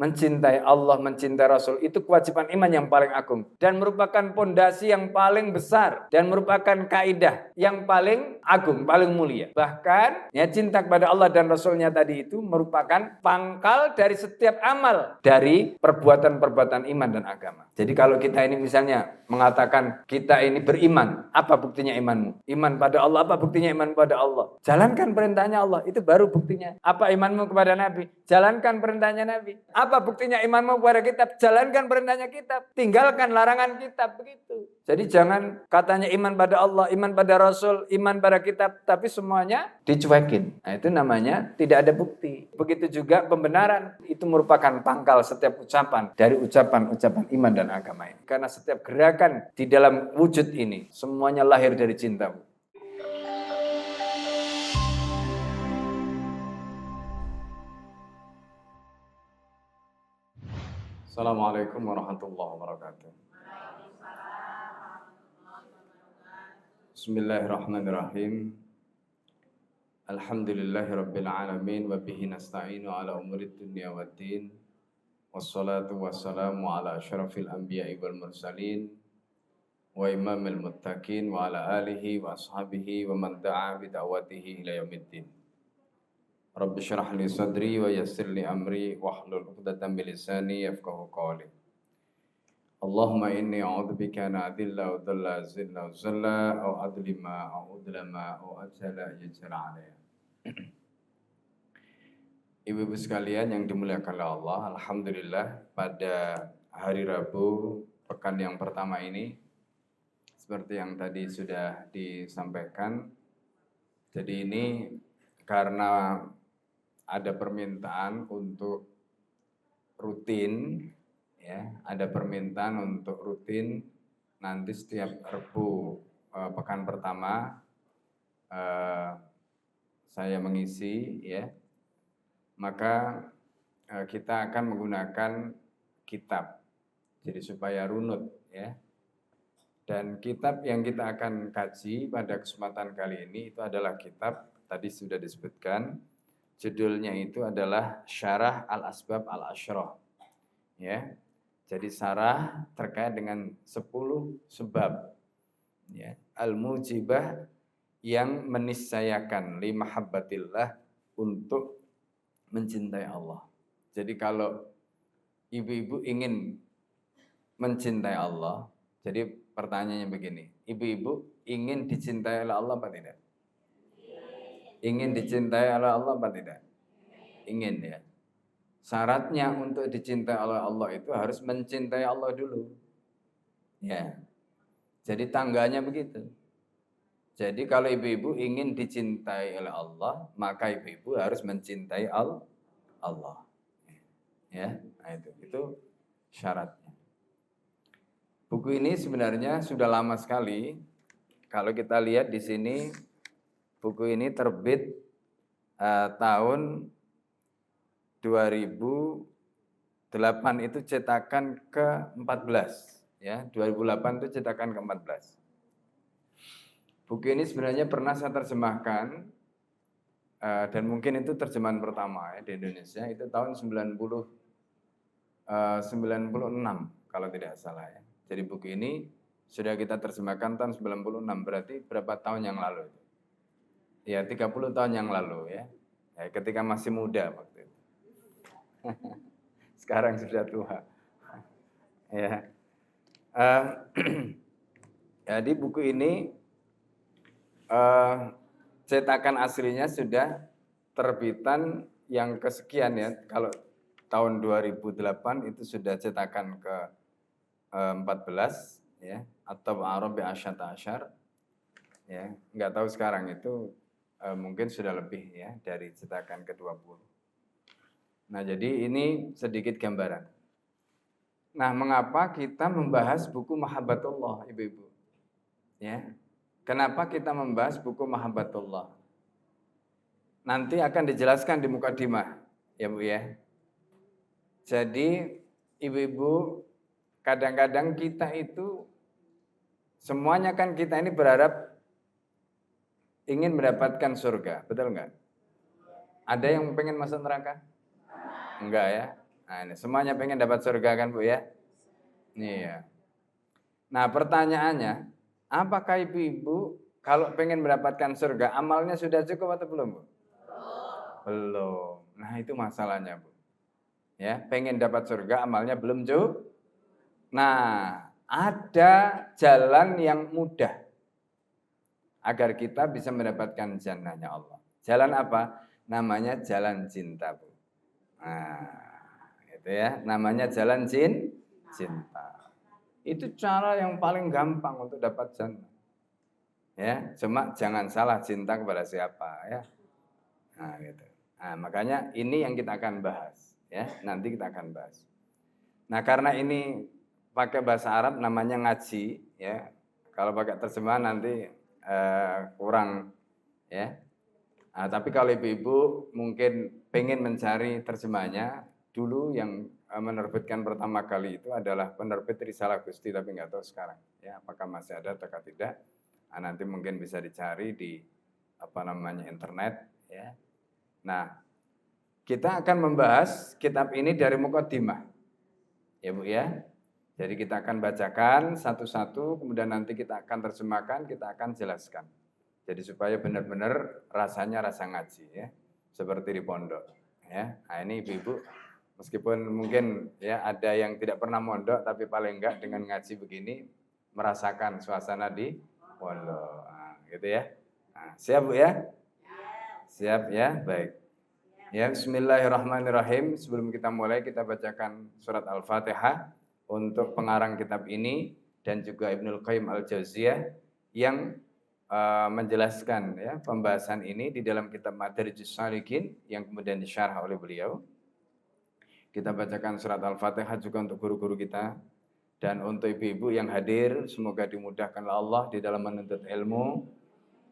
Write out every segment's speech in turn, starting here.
mencintai Allah, mencintai Rasul, itu kewajiban iman yang paling agung dan merupakan pondasi yang paling besar dan merupakan kaidah yang paling agung, paling mulia. Bahkan ya, cinta kepada Allah dan Rasulnya tadi itu merupakan pangkal dari setiap amal dari perbuatan-perbuatan iman dan agama. Jadi kalau kita ini misalnya mengatakan kita ini beriman, apa buktinya imanmu? Iman pada Allah, apa buktinya iman pada Allah? Jalankan perintahnya Allah, itu baru buktinya. Apa imanmu kepada Nabi? Jalankan perintahnya Nabi. Apa buktinya imanmu kepada kitab? Jalankan perintahnya kitab. Tinggalkan larangan kitab, begitu. Jadi jangan katanya iman pada Allah, iman pada Rasul, iman pada kitab, tapi semuanya dicuekin. Nah, itu namanya tidak ada bukti. Begitu juga pembenaran, itu merupakan pangkal setiap ucapan dari ucapan-ucapan iman dan agama ini. Karena setiap gerakan di dalam wujud ini, semuanya lahir dari cinta. Assalamualaikum warahmatullahi wabarakatuh. Bismillahirrahmanirrahim. Alhamdulillahirabbil alamin wa bihi nasta'inu ala umurid dunya waddin. Wassalatu wassalamu ala asyrafil anbiya'i wal mursalin wa imamil muttaqin wa ala alihi wa ashabihi wa man da'a bi da'watihi ila yaumiddin. Rabbi syrah li sadri wa yassir li amri wahlul 'uqdatam min lisani yafqahu qawli. Allahumma inni a'udzubika an adilla wa dhalla zilla wa zalla aw adlima aw udlama aw ajala yajala alayya. Ibu-ibu sekalian yang dimuliakan oleh Allah, alhamdulillah pada hari Rabu pekan yang pertama ini seperti yang tadi sudah disampaikan. Jadi ini karena ada permintaan untuk rutin, ya, ada permintaan untuk rutin nanti setiap Rabu pekan pertama saya mengisi, ya, maka kita akan menggunakan kitab, jadi supaya runut, ya. Dan kitab yang kita akan kaji pada kesempatan kali ini itu adalah kitab tadi sudah disebutkan. Judulnya itu adalah Syarah Al-Asbab Al-Asyrah. Ya. Jadi syarah terkait dengan 10 sebab, ya, al-mujibah yang meniscayakan li mahabbatillah, untuk mencintai Allah. Jadi kalau ibu-ibu ingin mencintai Allah, jadi pertanyaannya begini, ibu-ibu ingin dicintai oleh Allah apa tidak? Ingin dicintai oleh Allah apa tidak? Ingin, ya. Syaratnya untuk dicintai oleh Allah itu harus mencintai Allah dulu. Ya. Jadi tangganya begitu. Jadi kalau ibu-ibu ingin dicintai oleh Allah, maka ibu-ibu harus mencintai Allah. Ya, nah itu syaratnya. Buku ini sebenarnya sudah lama sekali. Kalau kita lihat di sini, buku ini terbit tahun 2008 itu cetakan ke-14, ya, 2008 itu cetakan ke-14. Buku ini sebenarnya pernah saya terjemahkan dan mungkin itu terjemahan pertama, ya, di Indonesia itu tahun 96 kalau tidak salah, ya. Jadi buku ini sudah kita terjemahkan tahun 96, berarti berapa tahun yang lalu? Ya, 30 tahun yang lalu, ya. Ya, ketika masih muda waktu itu. Sekarang sudah tua. Ya. Jadi buku ini cetakan aslinya sudah terbitan yang kesekian, ya. Kalau tahun 2008 itu sudah cetakan ke-14, ya, atau Arabi Asyata Asyar. Ya, enggak tahu sekarang itu mungkin sudah lebih, ya, dari cetakan ke-20. Nah, jadi ini sedikit gambaran. Nah, mengapa kita membahas buku Mahabbatullah, ibu-ibu? Ya. Kenapa kita membahas buku Mahabbatullah? Nanti akan dijelaskan di mukadimah, ya Bu, ya. Jadi ibu-ibu, kadang-kadang kita itu semuanya kan kita ini berharap ingin mendapatkan surga, betul enggak? Ada yang pengen masuk neraka? Enggak, ya. Nah, ini semuanya pengen dapat surga kan Bu ya? Iya. Nah, pertanyaannya, apakah ibu-ibu kalau pengen mendapatkan surga, amalnya sudah cukup atau belum, Bu? Belum. Nah, itu masalahnya, Bu. Ya, pengen dapat surga, amalnya belum cukup. Nah, ada jalan yang mudah agar kita bisa mendapatkan jannahnya Allah. Jalan apa? Namanya jalan cinta, Bu. Nah, itu ya, namanya jalan cinta. Itu cara yang paling gampang untuk dapat jannah. Ya, cuma jangan salah cinta kepada siapa ya. Nah, gitu. Nah, makanya ini yang kita akan bahas ya. Nanti kita akan bahas. Nah, karena ini pakai bahasa Arab namanya ngaji ya. Kalau pakai terjemahan nanti kurang ya. Nah, tapi kalau ibu-ibu mungkin pengen mencari terjemahnya, dulu yang menerbitkan pertama kali itu adalah penerbit Risalah Gusti, tapi nggak tahu sekarang ya apakah masih ada atau tidak. Nah, nanti mungkin bisa dicari di internet ya. Nah, kita akan membahas kitab ini dari mukaddimah ya Bu ya. Jadi kita akan bacakan satu-satu, kemudian nanti kita akan terjemahkan, kita akan jelaskan. Jadi supaya benar-benar rasanya rasa ngaji ya, seperti di pondok ya. Nah, ini ibu-ibu meskipun mungkin ya ada yang tidak pernah mondok, tapi paling enggak dengan ngaji begini merasakan suasana di pondok. Nah, gitu ya. Nah, siap Bu ya? Siap ya, baik. Ya, bismillahirrahmanirrahim. Sebelum kita mulai, kita bacakan surat Al-Fatihah untuk pengarang kitab ini dan juga Ibnul Qayyim Al-Jauziyah yang menjelaskan ya pembahasan ini di dalam kitab Madarijus Salikin yang kemudian disyarah oleh beliau. Kita bacakan surat Al-Fatihah juga untuk guru-guru kita dan untuk ibu-ibu yang hadir, semoga dimudahkanlah Allah di dalam menuntut ilmu,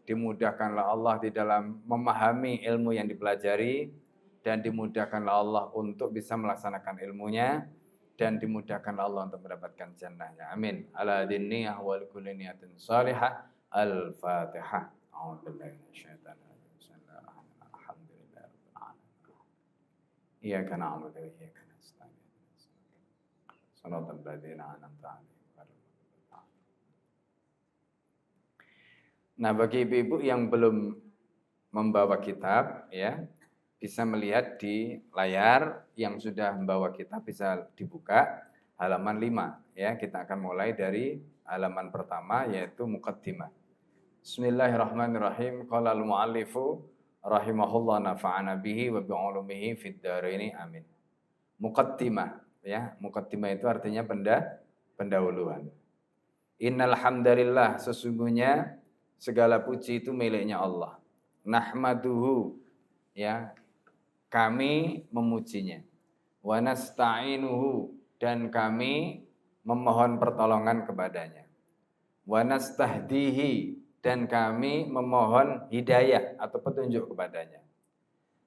dimudahkanlah Allah di dalam memahami ilmu yang dipelajari, dan dimudahkanlah Allah untuk bisa melaksanakan ilmunya, dan dimudahkanlah Allah untuk mendapatkan jannahnya. Amin. Ala diniyah wal kulli niyatin salihah. Al-Fatihah. A'udzubillahi minasyaitonir rajim. Bismillahirrahmanirrahim. Alhamdulillahirabbil alamin. Iyyaka na'budu wa iyyaka nasta'in. Shiratal ladzina an'amta 'alaihim. Nah, bagi ibu-ibu yang belum membawa kitab ya, bisa melihat di layar. Yang sudah membawa kitab bisa dibuka halaman 5 ya. Kita akan mulai dari halaman pertama yaitu muqaddimah. Bismillahirrahmanirrahim. Qala al-mu'allifu rahimahullah nafa'ana bihi wa bi'ulumihi fid dharaini amin. Muqaddimah ya. Muqaddimah itu artinya pendahuluan. Innal hamdalillah, sesungguhnya segala puji itu miliknya Allah. Nahmaduhu ya, kami memujinya. Wa nasta'inuhu, dan kami memohon pertolongan kepadanya. Wa nastahdihi, dan kami memohon hidayah atau petunjuk kepadanya.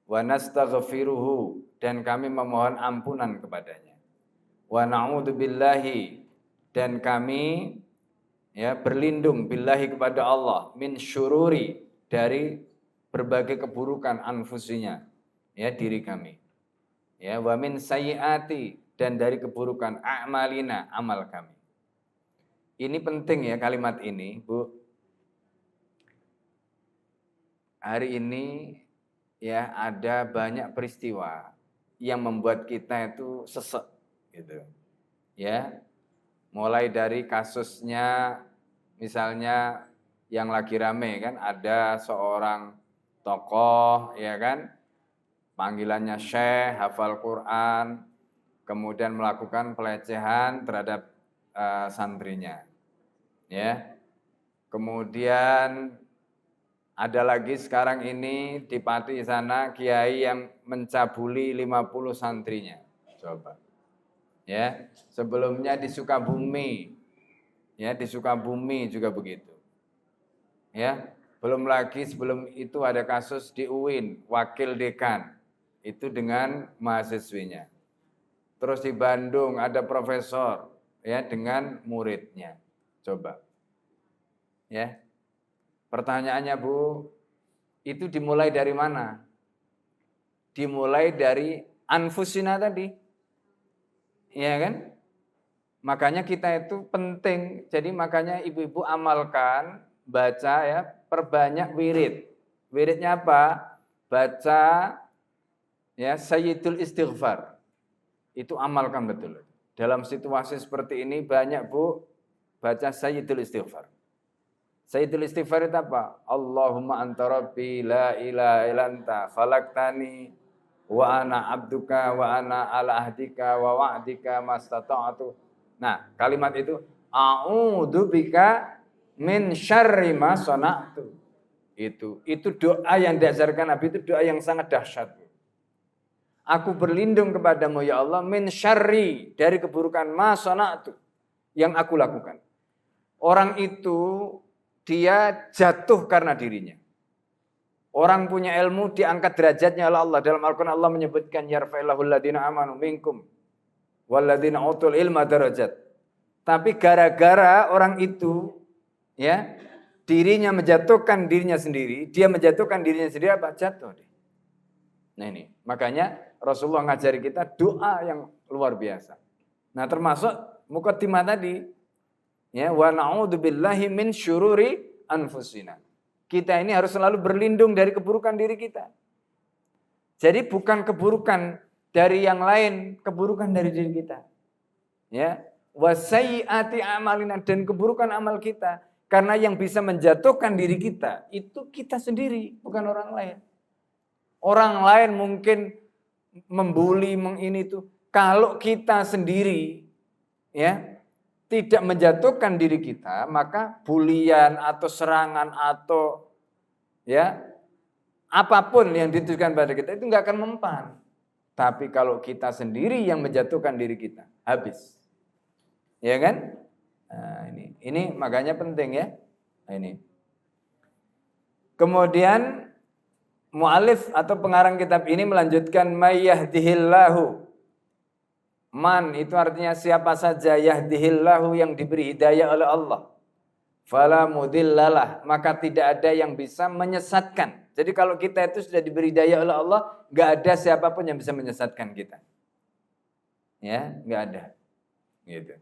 Wa nastaghfiruhu, dan kami memohon ampunan kepadanya. Wa na'udzubillahi, dan kami ya berlindung billahi kepada Allah min syururi, dari berbagai keburukan anfusinya ya, diri kami. Ya, wa min sayyiati, dan dari keburukan a'malina, amal kami. Ini penting ya kalimat ini, Bu. Hari ini ya ada banyak peristiwa yang membuat kita itu sesek gitu. Ya. Mulai dari kasusnya misalnya yang lagi rame kan, ada seorang tokoh ya kan, panggilannya Syekh, hafal Quran, kemudian melakukan pelecehan terhadap santrinya. Ya. Kemudian ada lagi sekarang ini di Pati sana kiai yang mencabuli 50 santrinya. Coba. Ya, sebelumnya di Sukabumi. Ya, di Sukabumi juga begitu. Ya, belum lagi sebelum itu ada kasus di UIN, wakil dekan itu dengan mahasiswinya. Terus di Bandung ada profesor ya dengan muridnya. Coba. Ya. Pertanyaannya Bu, itu dimulai dari mana? Dimulai dari anfusina tadi. ya kan? Makanya kita itu penting. Jadi makanya ibu-ibu amalkan, baca ya, perbanyak wirid. Wiridnya apa? Baca ya Sayyidul Istighfar. Itu amalkan betul. Dalam situasi seperti ini banyak Bu baca Sayyidul Istighfar. Sayyidul Istighfar itu apa? Allahumma anta rabbi la ilaha illa anta khalaqtani wa ana abduka wa ana ala ahdika wa wa'dika mastata'tu. Nah, kalimat itu a'udzu bika min syarri ma sana'tu. Itu doa yang diajarkan Nabi, itu doa yang sangat dahsyat. Aku berlindung kepadamu ya Allah min syarri, dari keburukan ma sana'tu yang aku lakukan. Orang itu dia jatuh karena dirinya. Orang punya ilmu diangkat derajatnya oleh Allah. Dalam Al-Quran Allah menyebutkan yarfa'illahul ladina amanu minkum walladzina utul ilma darajat. Tapi gara-gara orang itu ya dirinya menjatuhkan dirinya sendiri, dia menjatuhkan dirinya sendiri apa? Jatuh. Nah ini, makanya Rasulullah ngajari kita doa yang luar biasa. Nah termasuk muqaddimah tadi, ya wa na'udzubillahi min syururi anfusina. Kita ini harus selalu berlindung dari keburukan diri kita. Jadi bukan keburukan dari yang lain, keburukan dari diri kita. Ya, wasayyiati amalina, dan keburukan amal kita. Karena yang bisa menjatuhkan diri kita itu kita sendiri, bukan orang lain. Orang lain mungkin membuli, ini itu. Kalau kita sendiri ya tidak menjatuhkan diri kita, maka bulian atau serangan atau ya apapun yang ditujukan pada kita itu nggak akan mempan. Tapi kalau kita sendiri yang menjatuhkan diri kita, habis. Ya kan? Nah, ini makanya penting ya. Nah, ini. Kemudian mu'alif atau pengarang kitab ini melanjutkan mayyahdihillahu. Man itu artinya siapa saja, yahdihillahu yang diberi hidayah oleh Allah. Fala mudillalah, maka tidak ada yang bisa menyesatkan. Jadi kalau kita itu sudah diberi hidayah oleh Allah, enggak ada siapapun yang bisa menyesatkan kita. Ya, enggak ada. Gitu.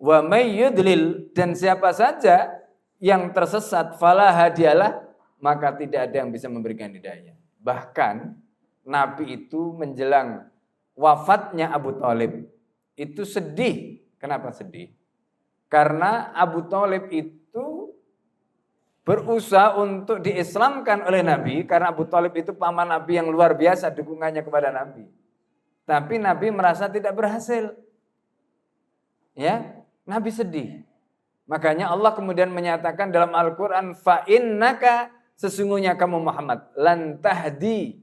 Wa may yudlil, dan siapa saja yang tersesat, fala hadiyalah, maka tidak ada yang bisa memberikan hidayah. Bahkan Nabi itu menjelang wafatnya Abu Thalib itu sedih. Kenapa sedih? Karena Abu Thalib itu berusaha untuk diislamkan oleh Nabi, karena Abu Thalib itu paman Nabi yang luar biasa dukungannya kepada Nabi. Tapi Nabi merasa tidak berhasil. Ya, Nabi sedih. Makanya Allah kemudian menyatakan dalam Al-Qur'an fa innaka, sesungguhnya kamu Muhammad lan tahdi,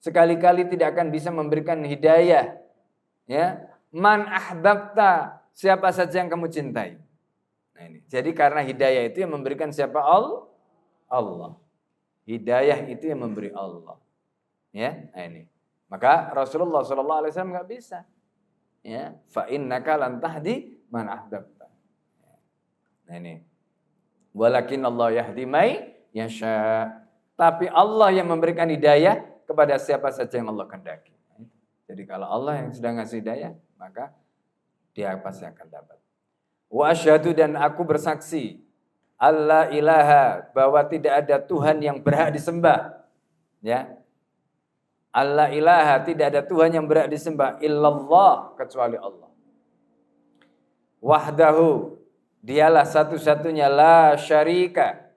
sekali-kali tidak akan bisa memberikan hidayah ya man ahbabta, siapa saja yang kamu cintai. Nah ini. Jadi karena hidayah itu yang memberikan siapa? Allah. Hidayah itu yang memberi Allah. Ya, nah ini. Maka Rasulullah SAW nggak bisa. Ya, fa innaka lan tahdi man ahbabta. Nah ini. Walakin Allah yahdi may yasha. Tapi Allah yang memberikan hidayah kepada siapa saja yang Allah kehendaki. Jadi kalau Allah yang sudah ngasih hidayah, maka dia pasti akan dapat. Wa asyhadu, dan aku bersaksi, alla ilaha, bahwa tidak ada Tuhan yang berhak disembah. Ya. Alla ilaha, tidak ada Tuhan yang berhak disembah illallah, kecuali Allah. Wahdahu, dialah satu-satunya, la syarika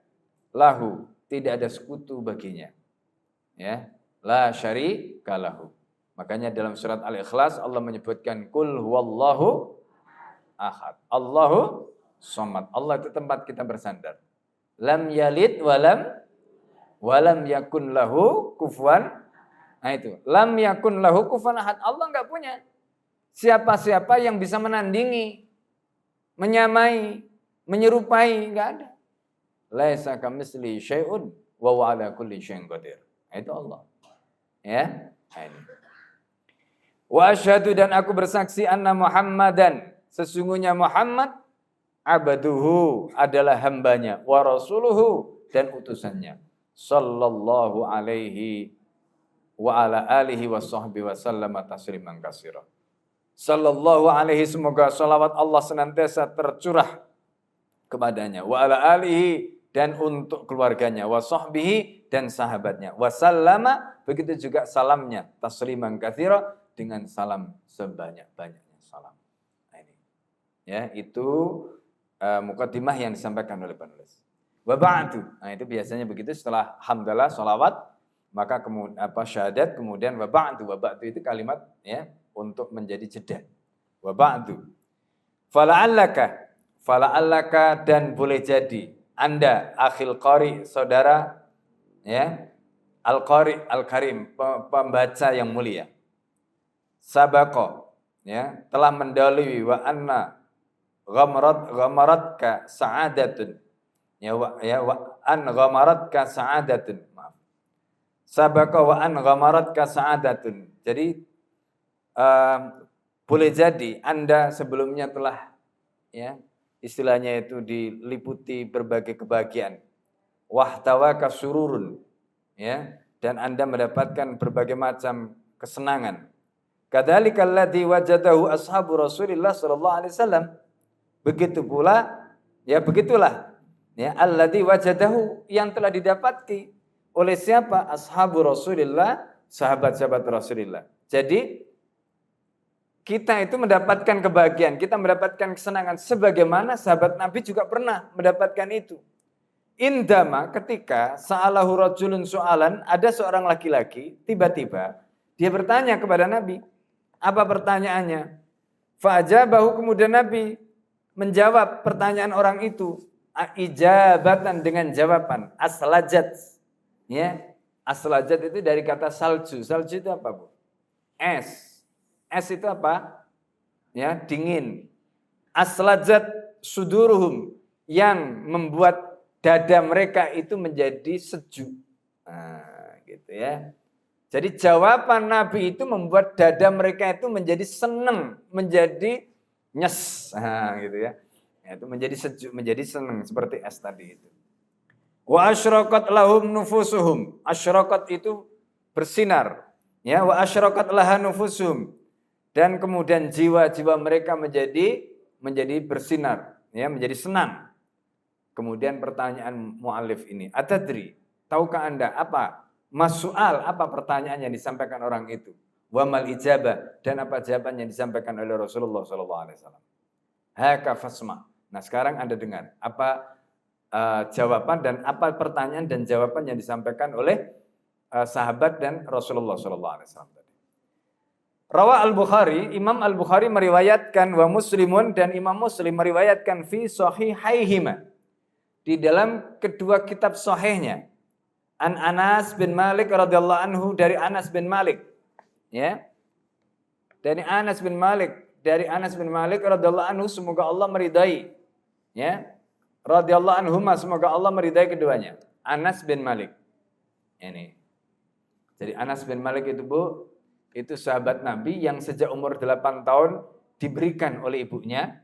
lahu, tidak ada sekutu baginya. Ya. La syarika lahu. Makanya dalam surat Al-Ikhlas Allah menyebutkan kul huwallahu ahad. Allahu somad. Allah itu tempat kita bersandar. Lam yalid walam yakun lahu kufuwan. Nah itu. Lam yakun lahu kufuwan ahad. Allah enggak punya siapa-siapa yang bisa menandingi, menyamai, menyerupai, enggak ada. Laisa kamitslihi syai'un wa huwa 'ala kulli syai'in qadir. Itu Allah. Ya. Ini. Wa asyhadu, dan aku bersaksi anna Muhammadan, sesungguhnya Muhammad abduhu, adalah hambanya, wa rasuluhu, dan utusannya, sallallahu alaihi wa ala alihi wa sahbihi wa sallama tasliman katsira. sallallahu alaihi, semoga salawat Allah senantiasa tercurah kepadanya, wa ala alihi, dan untuk keluarganya, wa sahbihi, dan sahabatnya, wa sallama, begitu juga salamnya, tasliman katsira, dengan salam sebanyak-banyaknya salam. Nah, ini ya, itu muqaddimah yang disampaikan oleh penulis. Wa ba'du. Nah, itu biasanya begitu setelah hamdalah, salawat, maka kemudian syahadat, kemudian wa ba'du. Wa ba'du itu kalimat ya untuk menjadi jeda. Wa ba'du. Fala'allaka, dan boleh jadi Anda akhil qari, saudara ya, al-qari al-karim, pembaca yang mulia. Sabaqa, ya, telah mendahului, wa anna ghamaradka sa'adatun. Wa an ghamaradka sa'adatun. Maaf. Sabaqa wa an ghamaradka sa'adatun. Jadi boleh jadi Anda sebelumnya telah ya istilahnya itu diliputi berbagai kebahagiaan. Wahtawaka sururun, ya, dan Anda mendapatkan berbagai macam kesenangan. Kadzalikal ladzi wajadahu ashabu Rasulillah sallallahu alaihi wasallam. Begitu pula, ya begitulah, ya alladzi wajadahu, yang telah didapati oleh siapa? Ashabu Rasulillah, sahabat-sahabat Rasulillah. Jadi kita itu mendapatkan kebahagiaan, kita mendapatkan kesenangan sebagaimana sahabat Nabi juga pernah mendapatkan itu. Indama, ketika sa'alahu rajulun soalan, ada seorang laki-laki tiba-tiba dia bertanya kepada Nabi. Apa pertanyaannya? Fa'ajabahu, kemudian Nabi menjawab pertanyaan orang itu, ijabatan, dengan jawaban, aslajat. Ya, aslajat itu dari kata salju. Salju itu apa, Bu? Es. Es itu apa? Ya, dingin. Aslajat suduruhum, yang membuat dada mereka itu menjadi sejuk. Nah, gitu ya. Jadi jawaban Nabi itu membuat dada mereka itu menjadi senang, menjadi nyes, nah, gitu ya. Itu menjadi sejuk, menjadi senang seperti es tadi itu. Wa asyraqat lahum nufusuhum. Asyraqat itu bersinar, ya, wa asyraqat laha nufusuhum. Dan kemudian jiwa-jiwa mereka menjadi bersinar, ya, menjadi senang. Kemudian pertanyaan mu'allif ini, atadri, tahukah Anda apa mas'al, apa pertanyaan yang disampaikan orang itu? Wa mal ijabah, dan apa jawaban yang disampaikan oleh Rasulullah SAW. Haka fasma. Nah, sekarang Anda dengar apa jawaban dan apa pertanyaan dan jawaban yang disampaikan oleh sahabat dan Rasulullah SAW. Rawa al-Bukhari, Imam al-Bukhari meriwayatkan, wa Muslimun, dan Imam Muslim meriwayatkan fi sahihaihima, di dalam kedua kitab sahihnya, an Anas bin Malik radhiyallahu anhu, dari Anas bin Malik, ya, dari Anas bin Malik radhiyallahu anhu, semoga Allah meridai, ya, radhiyallahu anhuma, semoga Allah meridai keduanya. Anas bin Malik ini, jadi Anas bin Malik itu, Bu, itu sahabat Nabi yang sejak umur 8 tahun diberikan oleh ibunya,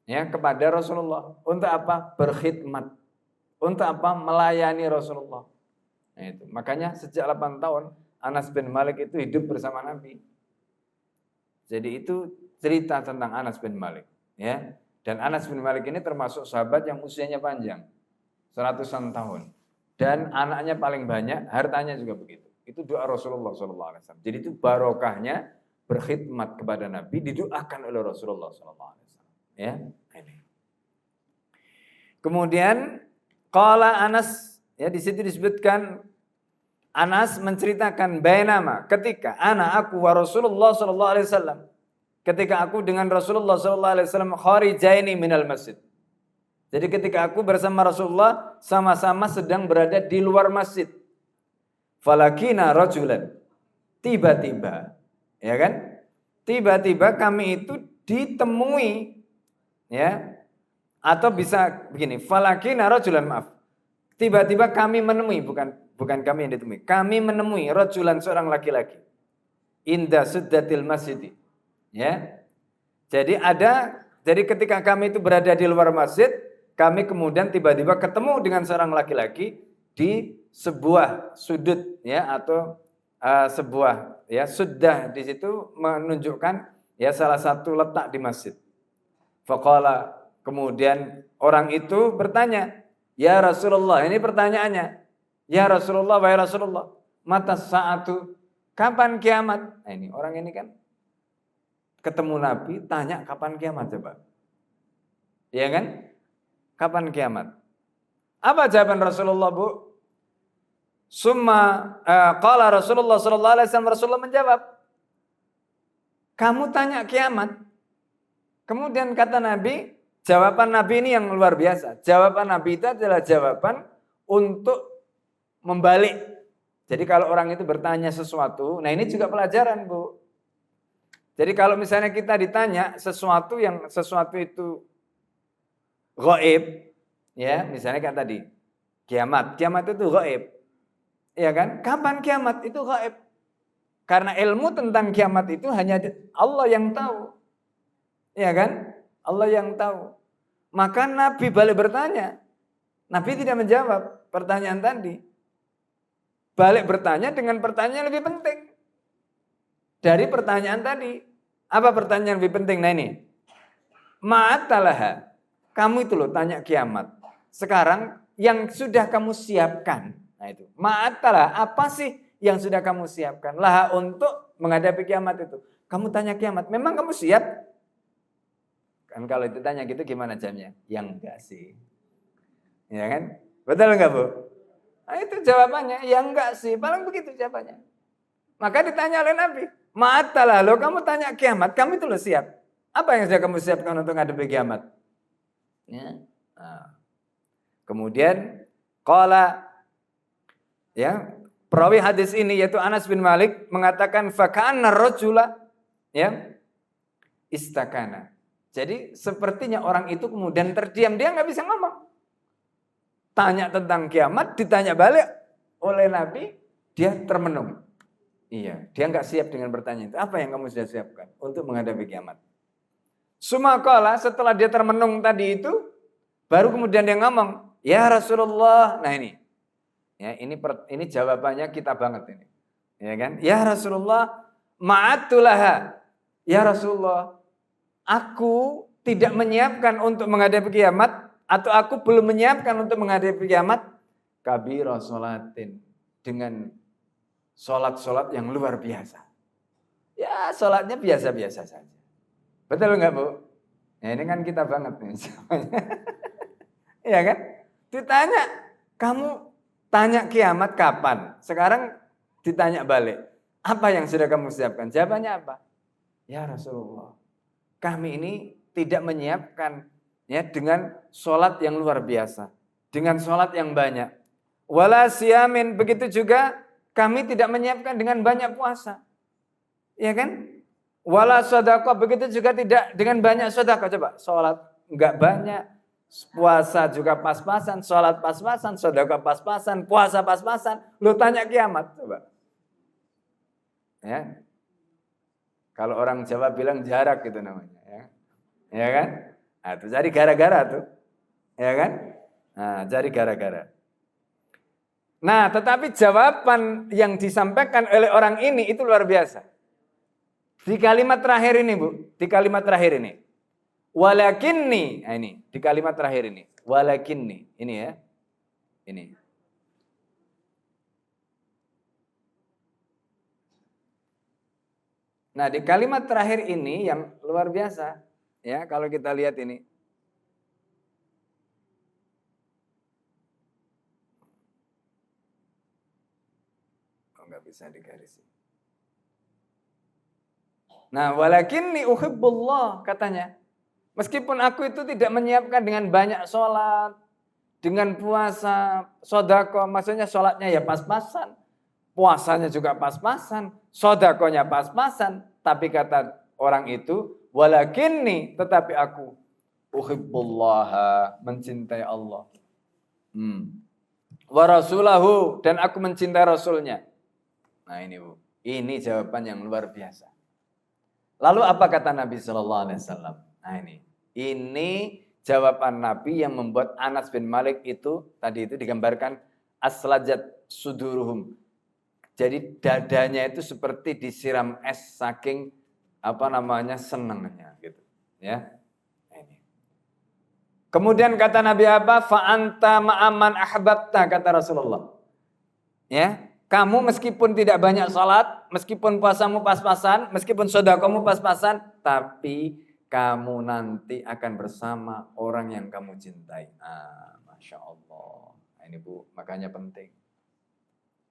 ya, kepada Rasulullah. Untuk apa? Berkhidmat. Untuk apa? Melayani Rasulullah. Nah, itu. Makanya sejak 8 tahun Anas bin Malik itu hidup bersama Nabi. Jadi itu cerita tentang Anas bin Malik, ya. Dan Anas bin Malik ini termasuk sahabat yang usianya panjang, 100-an tahun. Dan anaknya paling banyak, hartanya juga begitu. Itu doa Rasulullah SAW. Jadi itu barokahnya berkhidmat kepada Nabi, didoakan oleh Rasulullah SAW. Ya, ini. Kemudian qala Anas, ya, di situ disebutkan Anas menceritakan bainama, ketika aku wa Rasulullah SAW, ketika aku dengan Rasulullah SAW kharijaini minal masjid. Jadi ketika aku bersama Rasulullah sama-sama sedang berada di luar masjid. Falakina rajulan, tiba-tiba, ya kan? Tiba-tiba kami itu ditemui, ya, atau bisa begini, falakina rajulan, maaf. Tiba-tiba kami menemui, bukan kami yang ditemui. Kami menemui rajulan, seorang laki-laki. Inda suddatil masjid. Ya. Jadi ketika kami itu berada di luar masjid, kami kemudian tiba-tiba ketemu dengan seorang laki-laki di sebuah sudut, ya, atau sebuah, ya, suddah di situ menunjukkan, ya salah satu letak di masjid. Faqala, kemudian orang itu bertanya, ya Rasulullah, ini pertanyaannya. Ya Rasulullah, wahai Rasulullah, mata sa'atu, kapan kiamat? Nah ini orang ini kan ketemu Nabi, tanya kapan kiamat coba. Iya kan? Kapan kiamat? Apa jawaban Rasulullah, Bu? Qala Rasulullah sallallahu alaihi wasallam, Rasulullah menjawab, kamu tanya kiamat. Kemudian kata Nabi, jawaban Nabi ini yang luar biasa. Jawaban Nabi itu adalah jawaban untuk membalik. Jadi kalau orang itu bertanya sesuatu, nah ini juga pelajaran, Bu. Jadi kalau misalnya kita ditanya sesuatu itu gaib, ya, misalnya kan tadi kiamat itu gaib. Ya kan? Kapan kiamat itu gaib? Karena ilmu tentang kiamat itu hanya Allah yang tahu. Ya kan? Allah yang tahu. Maka Nabi balik bertanya. Nabi tidak menjawab pertanyaan tadi. Balik bertanya dengan pertanyaan lebih penting dari pertanyaan tadi. Apa pertanyaan lebih penting? Nah ini. Ma'atalaha. Kamu itu loh tanya kiamat. Sekarang yang sudah kamu siapkan. Nah itu. Ma'atalah. Apa sih yang sudah kamu siapkan? Laha untuk menghadapi kiamat itu. Kamu tanya kiamat. Memang kamu siap? Kan kalau itu tanya gitu gimana jamnya? Yang enggak sih. Ya kan? Betul enggak, Bu? Nah itu jawabannya. Yang enggak sih. Paling begitu jawabannya. Maka ditanya oleh Nabi. Ma'atalah. Loh kamu tanya kiamat. Kamu itu loh siap. Apa yang sudah kamu siapkan untuk menghadapi kiamat? Ya. Nah. Kemudian qala, ya, perawi hadis ini yaitu Anas bin Malik mengatakan fakana rajula, ya, istakana. Jadi sepertinya orang itu kemudian terdiam, dia nggak bisa ngomong. Tanya tentang kiamat, ditanya balik oleh Nabi, dia termenung. Iya, dia nggak siap dengan pertanyaan itu. Apa yang kamu sudah siapkan untuk menghadapi kiamat? Sumakala, setelah dia termenung tadi itu, baru kemudian dia ngomong, ya Rasulullah. Nah ini, ya ini jawabannya kita banget ini, ya kan? Ya Rasulullah, ma'atulaha. Ya Rasulullah, aku tidak menyiapkan untuk menghadapi kiamat, atau aku belum menyiapkan untuk menghadapi kiamat. Kabira sholatin, dengan sholat yang luar biasa. Ya sholatnya biasa-biasa saja. Betul enggak, Bu? Ya ini kan kita banget nih. Iya kan? Ditanya, kamu tanya kiamat kapan? Sekarang ditanya balik. Apa yang sudah kamu siapkan? Jawabannya apa? Ya Rasulullah, kami ini tidak menyiapkan ya dengan sholat yang luar biasa, dengan sholat yang banyak. Wala siyamin, begitu juga kami tidak menyiapkan dengan banyak puasa. Ya kan? Wala sedekah, begitu juga tidak dengan banyak sedekah. Coba, sholat enggak banyak, puasa juga pas-pasan, sholat pas-pasan, sedekah pas-pasan, puasa pas-pasan. Lu tanya kiamat, coba. Ya. Kalau orang Jawa bilang jarak gitu namanya, ya. Ya kan? Nah, itu jadi gara-gara tuh. Ya kan? Nah, jadi gara-gara. Nah, tetapi jawaban yang disampaikan oleh orang ini itu luar biasa. Di kalimat terakhir ini, Bu, di kalimat terakhir ini. Walakinni, nah ini, di kalimat terakhir ini. Walakinni, ini ya. Ini. Nah, di kalimat terakhir ini yang luar biasa, ya, kalau kita lihat ini. Oh, nggak bisa digaris. Nah, walakinni uhibbullah, katanya. Meskipun aku itu tidak menyiapkan dengan banyak sholat, dengan puasa, sodako, maksudnya sholatnya ya pas-pasan, puasanya juga pas-pasan, sodakonya pas-pasan, tapi kata orang itu, walakinni, tetapi aku uhibbullaha, mencintai Allah. Wa rasulahu, dan aku mencintai Rasulnya. Nah ini, Bu, ini jawaban yang luar biasa. Lalu apa kata Nabi Shallallahu Alaihi Wasallam? Nah ini jawaban Nabi yang membuat Anas bin Malik itu tadi itu digambarkan aslajat suduruhum. Jadi dadanya itu seperti disiram es saking senangnya gitu, ya. Ini. Kemudian kata Nabi apa? Fa anta ma'aman ahbabta, kata Rasulullah. Ya, kamu meskipun tidak banyak salat, meskipun puasamu pas-pasan, meskipun sedekahmu pas-pasan, tapi kamu nanti akan bersama orang yang kamu cintai. Masya Allah. Ini Bu, makanya penting.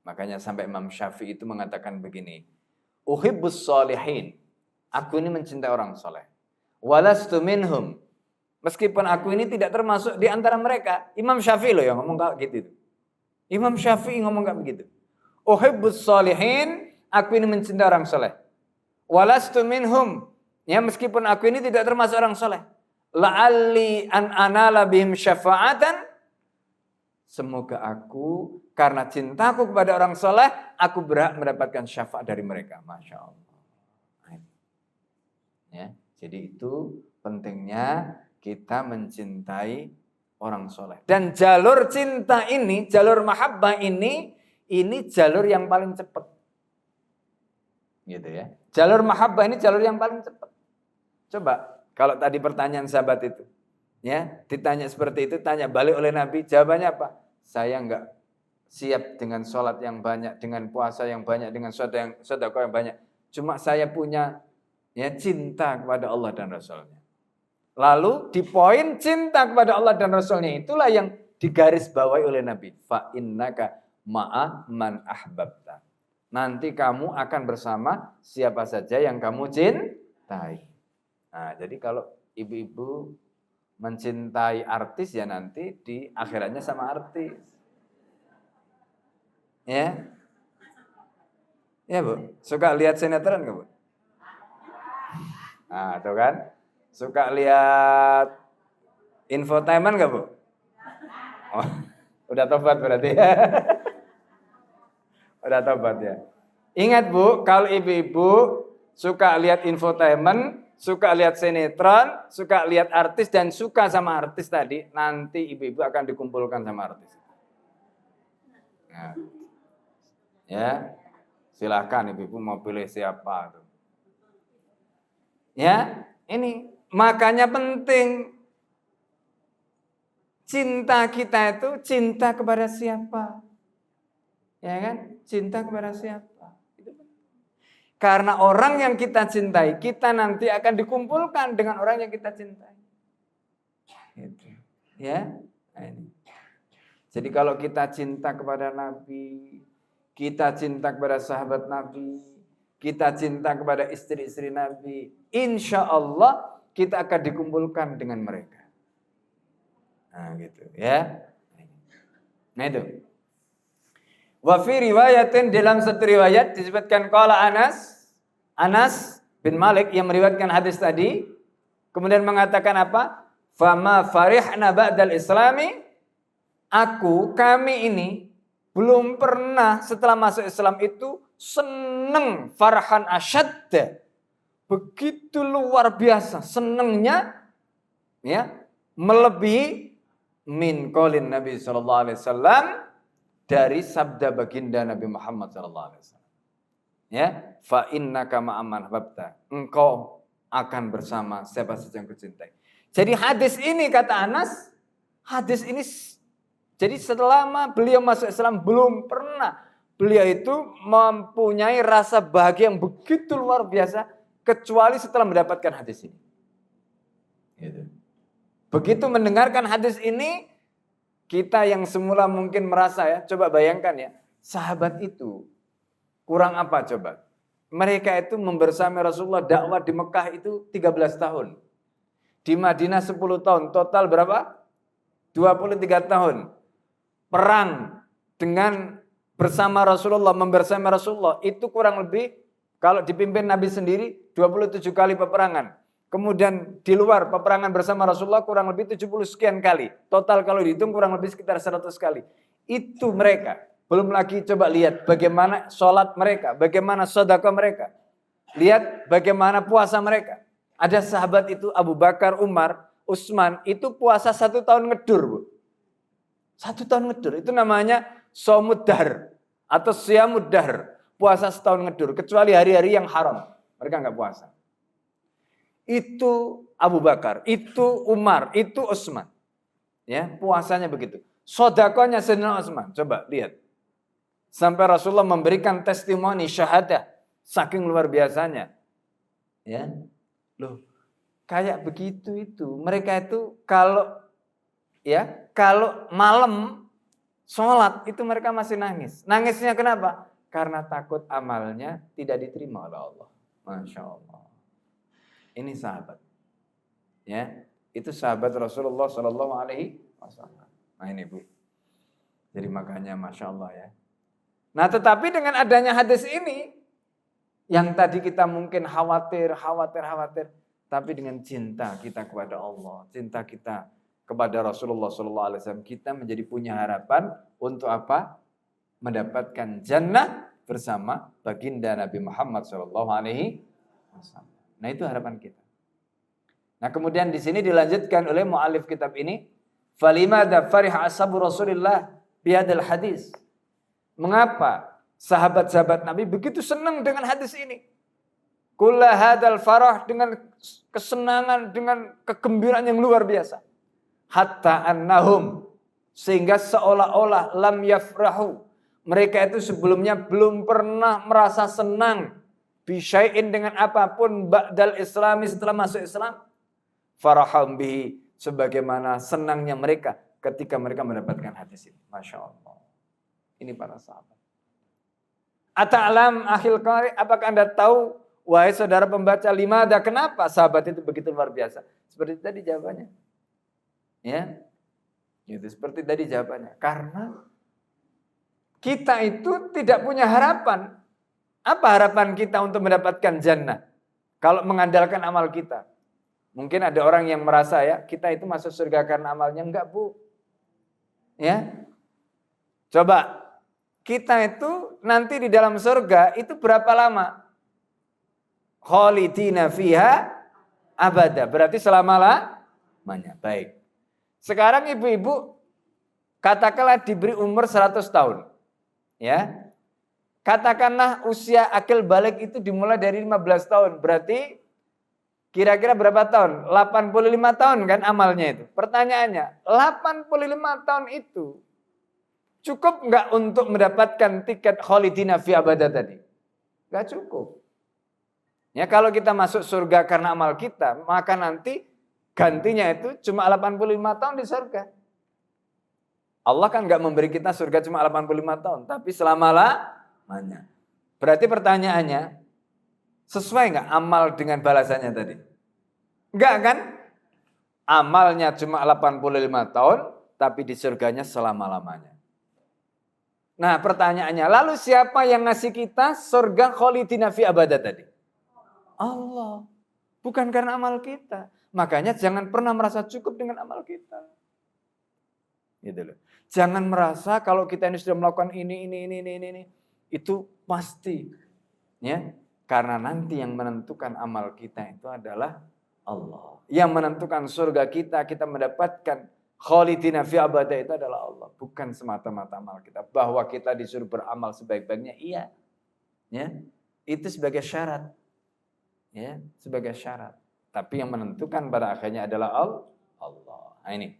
Makanya sampai Imam Syafi'i itu mengatakan begini, uhibbus sholihin, aku ini mencintai orang soleh. Walastu minhum, meskipun aku ini tidak termasuk di antara mereka. Imam Syafi'i loh yang ngomong kayak gitu. Imam Syafi'i ngomong kayak begitu. Uhibbus sholihin, aku ini mencintai orang soleh. Walastu minhum, ya meskipun aku ini tidak termasuk orang soleh. La'alli an anala bihim syafa'atan, semoga aku karena cintaku kepada orang soleh, aku berhak mendapatkan syafaat dari mereka. Masya Allah. Ya, jadi itu pentingnya kita mencintai orang soleh. Dan jalur cinta ini, jalur mahabbah ini jalur yang paling cepat. Gitu ya. Jalur mahabbah ini jalur yang paling cepat. Coba, kalau tadi pertanyaan sahabat itu, ya, ditanya seperti itu, tanya balik oleh Nabi, jawabannya apa? Saya enggak siap dengan sholat yang banyak, dengan puasa yang banyak, dengan sedekah yang banyak. Cuma saya punya ya cinta kepada Allah dan Rasulnya. Lalu di poin cinta kepada Allah dan Rasulnya itulah yang digarisbawahi oleh Nabi. Fa innaka ma'a man ahbabta. Nanti kamu akan bersama siapa saja yang kamu cintai. Nah, jadi kalau ibu-ibu mencintai artis ya nanti di akhiratnya sama artis. Ya. Ya, Bu. Suka lihat sinetron enggak, Bu? Nah, tuh kan. Suka lihat infotainment enggak, Bu? Oh, udah tobat berarti ya. Udah tobat ya. Ingat, Bu, kalau ibu-ibu suka lihat infotainment, suka lihat sinetron, suka lihat artis dan suka sama artis tadi, nanti ibu-ibu akan dikumpulkan sama artis. Nah, ya, silahkan ibu-ibu mau pilih siapa tuh. Ya, ini makanya penting cinta kita itu cinta kepada siapa, ya kan? Cinta kepada siapa? Karena orang yang kita cintai, kita nanti akan dikumpulkan dengan orang yang kita cintai. Gitu. Ya, nah, ini. Jadi kalau kita cinta kepada Nabi, kita cinta kepada sahabat Nabi, kita cinta kepada istri-istri Nabi, insya Allah kita akan dikumpulkan dengan mereka. Nah, gitu ya. Nah itu. Wa fi riwayatin, dalam satu riwayat disebutkan qala Anas bin Malik yang meriwayatkan hadis tadi, kemudian mengatakan apa? Fama farihna ba'dal islami, kami ini belum pernah setelah masuk Islam itu seneng farhan asyadda, begitu luar biasa senengnya ya, melebihi min qaulin Nabi sallallahu alaihi wasallam, dari sabda baginda Nabi Muhammad sallallahu alaihi wasallam. Ya, fa innaka ma'aman ahbabta, engkau akan bersama siapa saja yang kucintai. Jadi hadis ini kata Anas, hadis ini jadi selama beliau masuk Islam belum pernah beliau itu mempunyai rasa bahagia yang begitu luar biasa kecuali setelah mendapatkan hadis ini. Gitu. Begitu mendengarkan hadis ini, kita yang semula mungkin merasa ya, coba bayangkan ya, sahabat itu kurang apa coba? Mereka itu membersamai Rasulullah dakwah di Mekah itu 13 tahun. Di Madinah 10 tahun, total berapa? 23 tahun. Perang dengan bersama Rasulullah, membersamai Rasulullah itu kurang lebih kalau dipimpin Nabi sendiri 27 kali peperangan. Kemudian di luar peperangan bersama Rasulullah kurang lebih 70 sekian kali. Total kalau dihitung kurang lebih sekitar 100 kali. Itu mereka. Belum lagi coba lihat bagaimana sholat mereka, bagaimana sedekah mereka. Lihat bagaimana puasa mereka. Ada sahabat itu Abu Bakar, Umar, Utsman itu puasa 1 tahun ngedur, Bu. 1 tahun ngedur. Itu namanya shaumud dahr atau siyamud dahr. Puasa setahun ngedur. Kecuali hari-hari yang haram. Mereka enggak puasa. itu Abu Bakar, itu Umar, itu Utsman. Ya, puasanya begitu. Sedekahnya Sayyidina Utsman, coba lihat. Sampai Rasulullah memberikan testimoni syahadah saking luar biasanya. Ya. Loh, kayak begitu itu. Mereka itu kalau malam sholat itu mereka masih nangis. Nangisnya kenapa? Karena takut amalnya tidak diterima oleh Allah. Masya Allah. Ini sahabat. Ya, itu sahabat Rasulullah Shallallahu Alaihi Wasallam. Nah ini Bu. Jadi makanya Masya Allah ya. Nah tetapi dengan adanya hadis ini, yang tadi kita mungkin khawatir, tapi dengan cinta kita kepada Allah, cinta kita kepada Rasulullah SAW, kita menjadi punya harapan untuk apa? Mendapatkan jannah bersama baginda Nabi Muhammad SAW. Nah itu harapan kita. Nah kemudian di sini dilanjutkan oleh mu'alif kitab ini, falimada fariha ashabu Rasulillah bihadal hadis. Mengapa sahabat-sahabat Nabi begitu senang dengan hadis ini? Kulla hadal farah, dengan kesenangan, dengan kegembiraan yang luar biasa. Hatta annahum, sehingga seolah-olah lam yafrahu, mereka itu sebelumnya belum pernah merasa senang bisyai'in, dengan apapun ba'dal islami, setelah masuk Islam. Faraham bihi, sebagaimana senangnya mereka ketika mereka mendapatkan hadis ini. Masya Allah. Ini para sahabat. Ata'lam akhil qari, apakah Anda tahu wahai saudara pembaca, limada, kenapa sahabat itu begitu luar biasa? Seperti tadi jawabannya. Ya. Itu seperti tadi jawabannya. Karena kita itu tidak punya harapan. Apa harapan kita untuk mendapatkan jannah? Kalau mengandalkan amal kita. Mungkin ada orang yang merasa ya, kita itu masuk surga karena amalnya. Enggak, Bu. Ya. Coba, kita itu nanti di dalam surga itu berapa lama? Khalidina fiha abada. Berarti selama-lamanya. Baik. Sekarang ibu-ibu katakanlah diberi umur 100 tahun. Ya. Katakanlah usia akil balik itu dimulai dari 15 tahun. Berarti kira-kira berapa tahun? 85 tahun kan amalnya itu. Pertanyaannya, 85 tahun itu cukup enggak untuk mendapatkan tiket khalidina fi abada tadi? Enggak cukup. Ya, kalau kita masuk surga karena amal kita, maka nanti gantinya itu cuma 85 tahun di surga. Allah kan enggak memberi kita surga cuma 85 tahun, tapi selama-lamanya. Berarti pertanyaannya, sesuai enggak amal dengan balasannya tadi? Enggak kan? Amalnya cuma 85 tahun, tapi di surganya selama-lamanya. Nah pertanyaannya, lalu siapa yang ngasih kita surga khalidina fi abada tadi? Allah. Bukan karena amal kita. Makanya jangan pernah merasa cukup dengan amal kita. Gitu loh. Jangan merasa kalau kita ini sudah melakukan ini. Itu pasti. Ya. Karena nanti yang menentukan amal kita itu adalah Allah. Yang menentukan surga kita mendapatkan khalidina fi abada itu adalah Allah. Bukan semata-mata amal kita. Bahwa kita disuruh beramal sebaik-baiknya, iya. Ya. Itu sebagai syarat. Ya, sebagai syarat. Tapi yang menentukan pada akhirnya adalah Allah. Nah ini.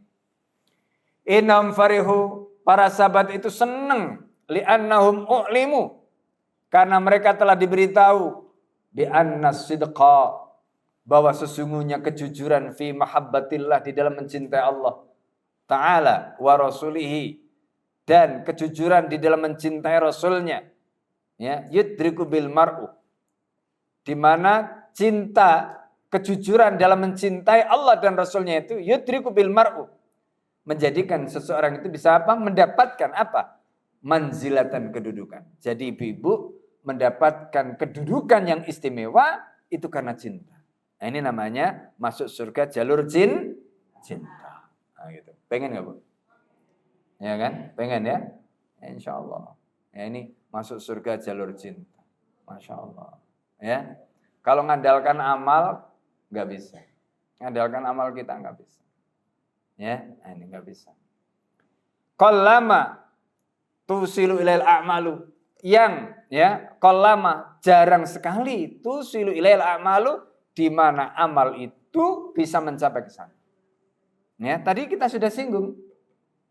Innahum farihu, para sahabat itu senang, li'annahum u'limu, karena mereka telah diberitahu bi anna sidqa, bahwa sesungguhnya kejujuran fi mahabbatillah, di dalam mencintai Allah Ta'ala wa rasulihi, dan kejujuran di dalam mencintai Rasulnya, ya, yudriku bil mar'u, di mana cinta, kejujuran dalam mencintai Allah dan Rasulnya itu yudriku bil mar'u, menjadikan seseorang itu bisa apa? Mendapatkan apa? Manzilatan, kedudukan. Jadi ibu-ibu mendapatkan kedudukan yang istimewa itu karena cinta. Nah ini namanya masuk surga jalur cinta. Nah gitu. Pengen gak Bu? Ya kan? Pengen ya? Insya Allah. Ya ini masuk surga jalur cinta. Masya Allah. Ya. Kalau ngandalkan amal nggak bisa. Ngandalkan amal kita nggak bisa. Ya, ini nggak bisa. Qallama tusilu ilail a'malu, yang ya qallama jarang sekali tusilu ilail a'malu di mana amal itu bisa mencapai ke sana. Ya, tadi kita sudah singgung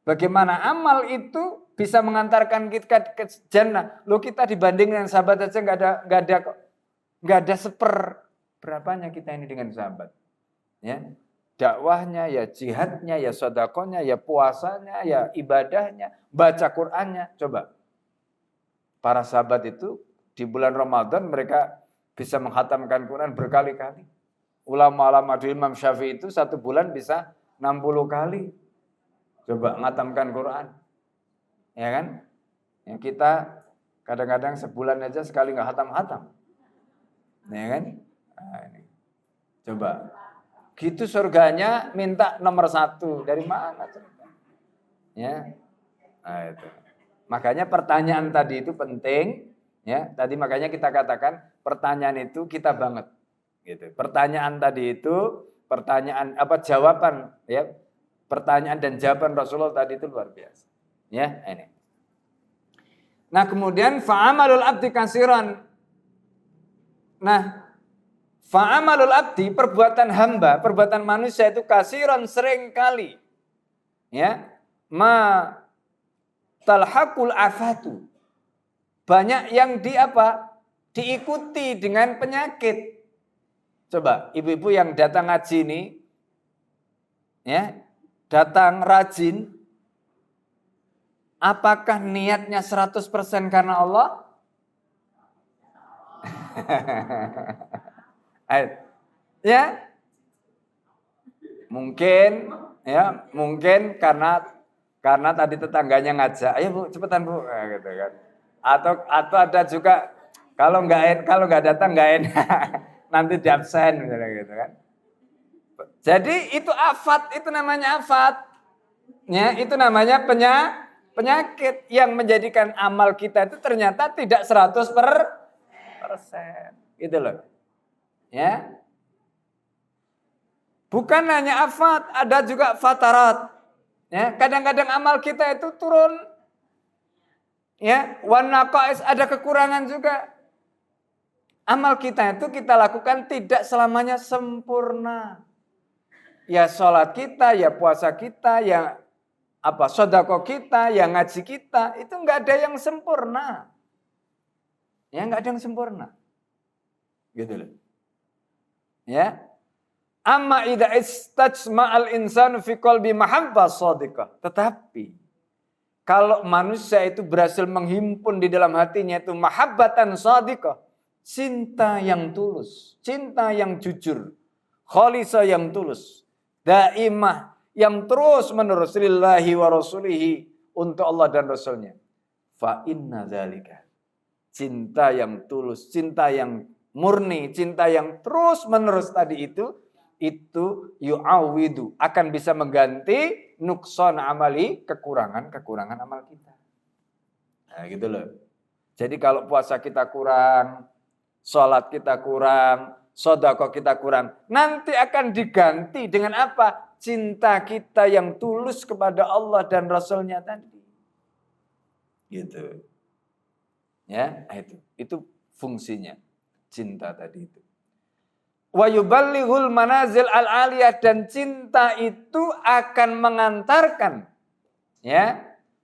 bagaimana amal itu bisa mengantarkan kita ke jannah. Loh, kita dibanding dengan sahabat aja nggak ada berapanya kita ini dengan sahabat. Ya, dakwahnya, ya jihadnya, ya sedekahnya, ya puasanya, ya ibadahnya, baca Qur'annya. Coba, para sahabat itu di bulan Ramadan mereka bisa menghatamkan Quran berkali-kali. Ulama-ulama di Imam Syafi'i itu satu bulan bisa 60 kali. Coba ngatamkan Quran. Ya kan? Ya, kita kadang-kadang sebulan aja sekali nggak hatam-hatam. Ya kan? Nah, ini. Coba. Gitu surganya minta nomor 1. Dari mana? Ya. Nah, itu. Makanya pertanyaan tadi itu penting. Ya, tadi makanya kita katakan pertanyaan itu kita banget. Gitu. Pertanyaan tadi itu, jawaban, ya. Pertanyaan dan jawaban Rasulullah tadi itu luar biasa. Ya, ini. Nah, kemudian fa'amalul abdi kasiran. Nah, fa'amalul abdi, perbuatan hamba, perbuatan manusia itu kasiran sering kali. Ya. Ma talhaqul afatu. Banyak yang diikuti dengan penyakit. Coba, ibu-ibu yang datang ngaji ini, ya, datang rajin, apakah niatnya 100% karena Allah? Ya, mungkin karena tadi tetangganya ngajak, ayo Bu, cepetan Bu, gitu kan. Atau ada juga kalau nggak datang nggak enak, nanti di absen gitu kan. Jadi itu itu namanya afat. Ya, itu namanya penyakit yang menjadikan amal kita itu ternyata tidak 100%. Gitu loh. Ya. Bukan hanya afat, ada juga fatarat. Ya, kadang-kadang amal kita itu turun. Ya, wan naqais, ada kekurangan juga. Amal kita itu kita lakukan tidak selamanya sempurna. Ya sholat kita, ya puasa kita, ya sedekah kita, ya ngaji kita, itu enggak ada yang sempurna. Ya, enggak ada yang sempurna. Gitu loh. Ya. Amma idza istajma'al insanu fi qalbi mahabbah shadiqah. Tetapi kalau manusia itu berhasil menghimpun di dalam hatinya itu mahabbatan shadiqah, cinta yang tulus, cinta yang jujur, khalisah yang tulus, daimah yang terus menerus lillahi wa rasulihi, untuk Allah dan Rasulnya. Fa inna dzalika, cinta yang tulus, cinta yang murni, cinta yang terus menerus tadi itu yu'awidu, akan bisa mengganti nukson amali, kekurangan amal kita. Nah, gitu loh. Jadi kalau puasa kita kurang, sholat kita kurang, sedekah kita kurang, nanti akan diganti dengan apa? Cinta kita yang tulus kepada Allah dan Rasulnya tadi. Gitu. Ya, itu fungsinya cinta tadi itu. Wa yuballighul manazil al-aliyah, dan cinta itu akan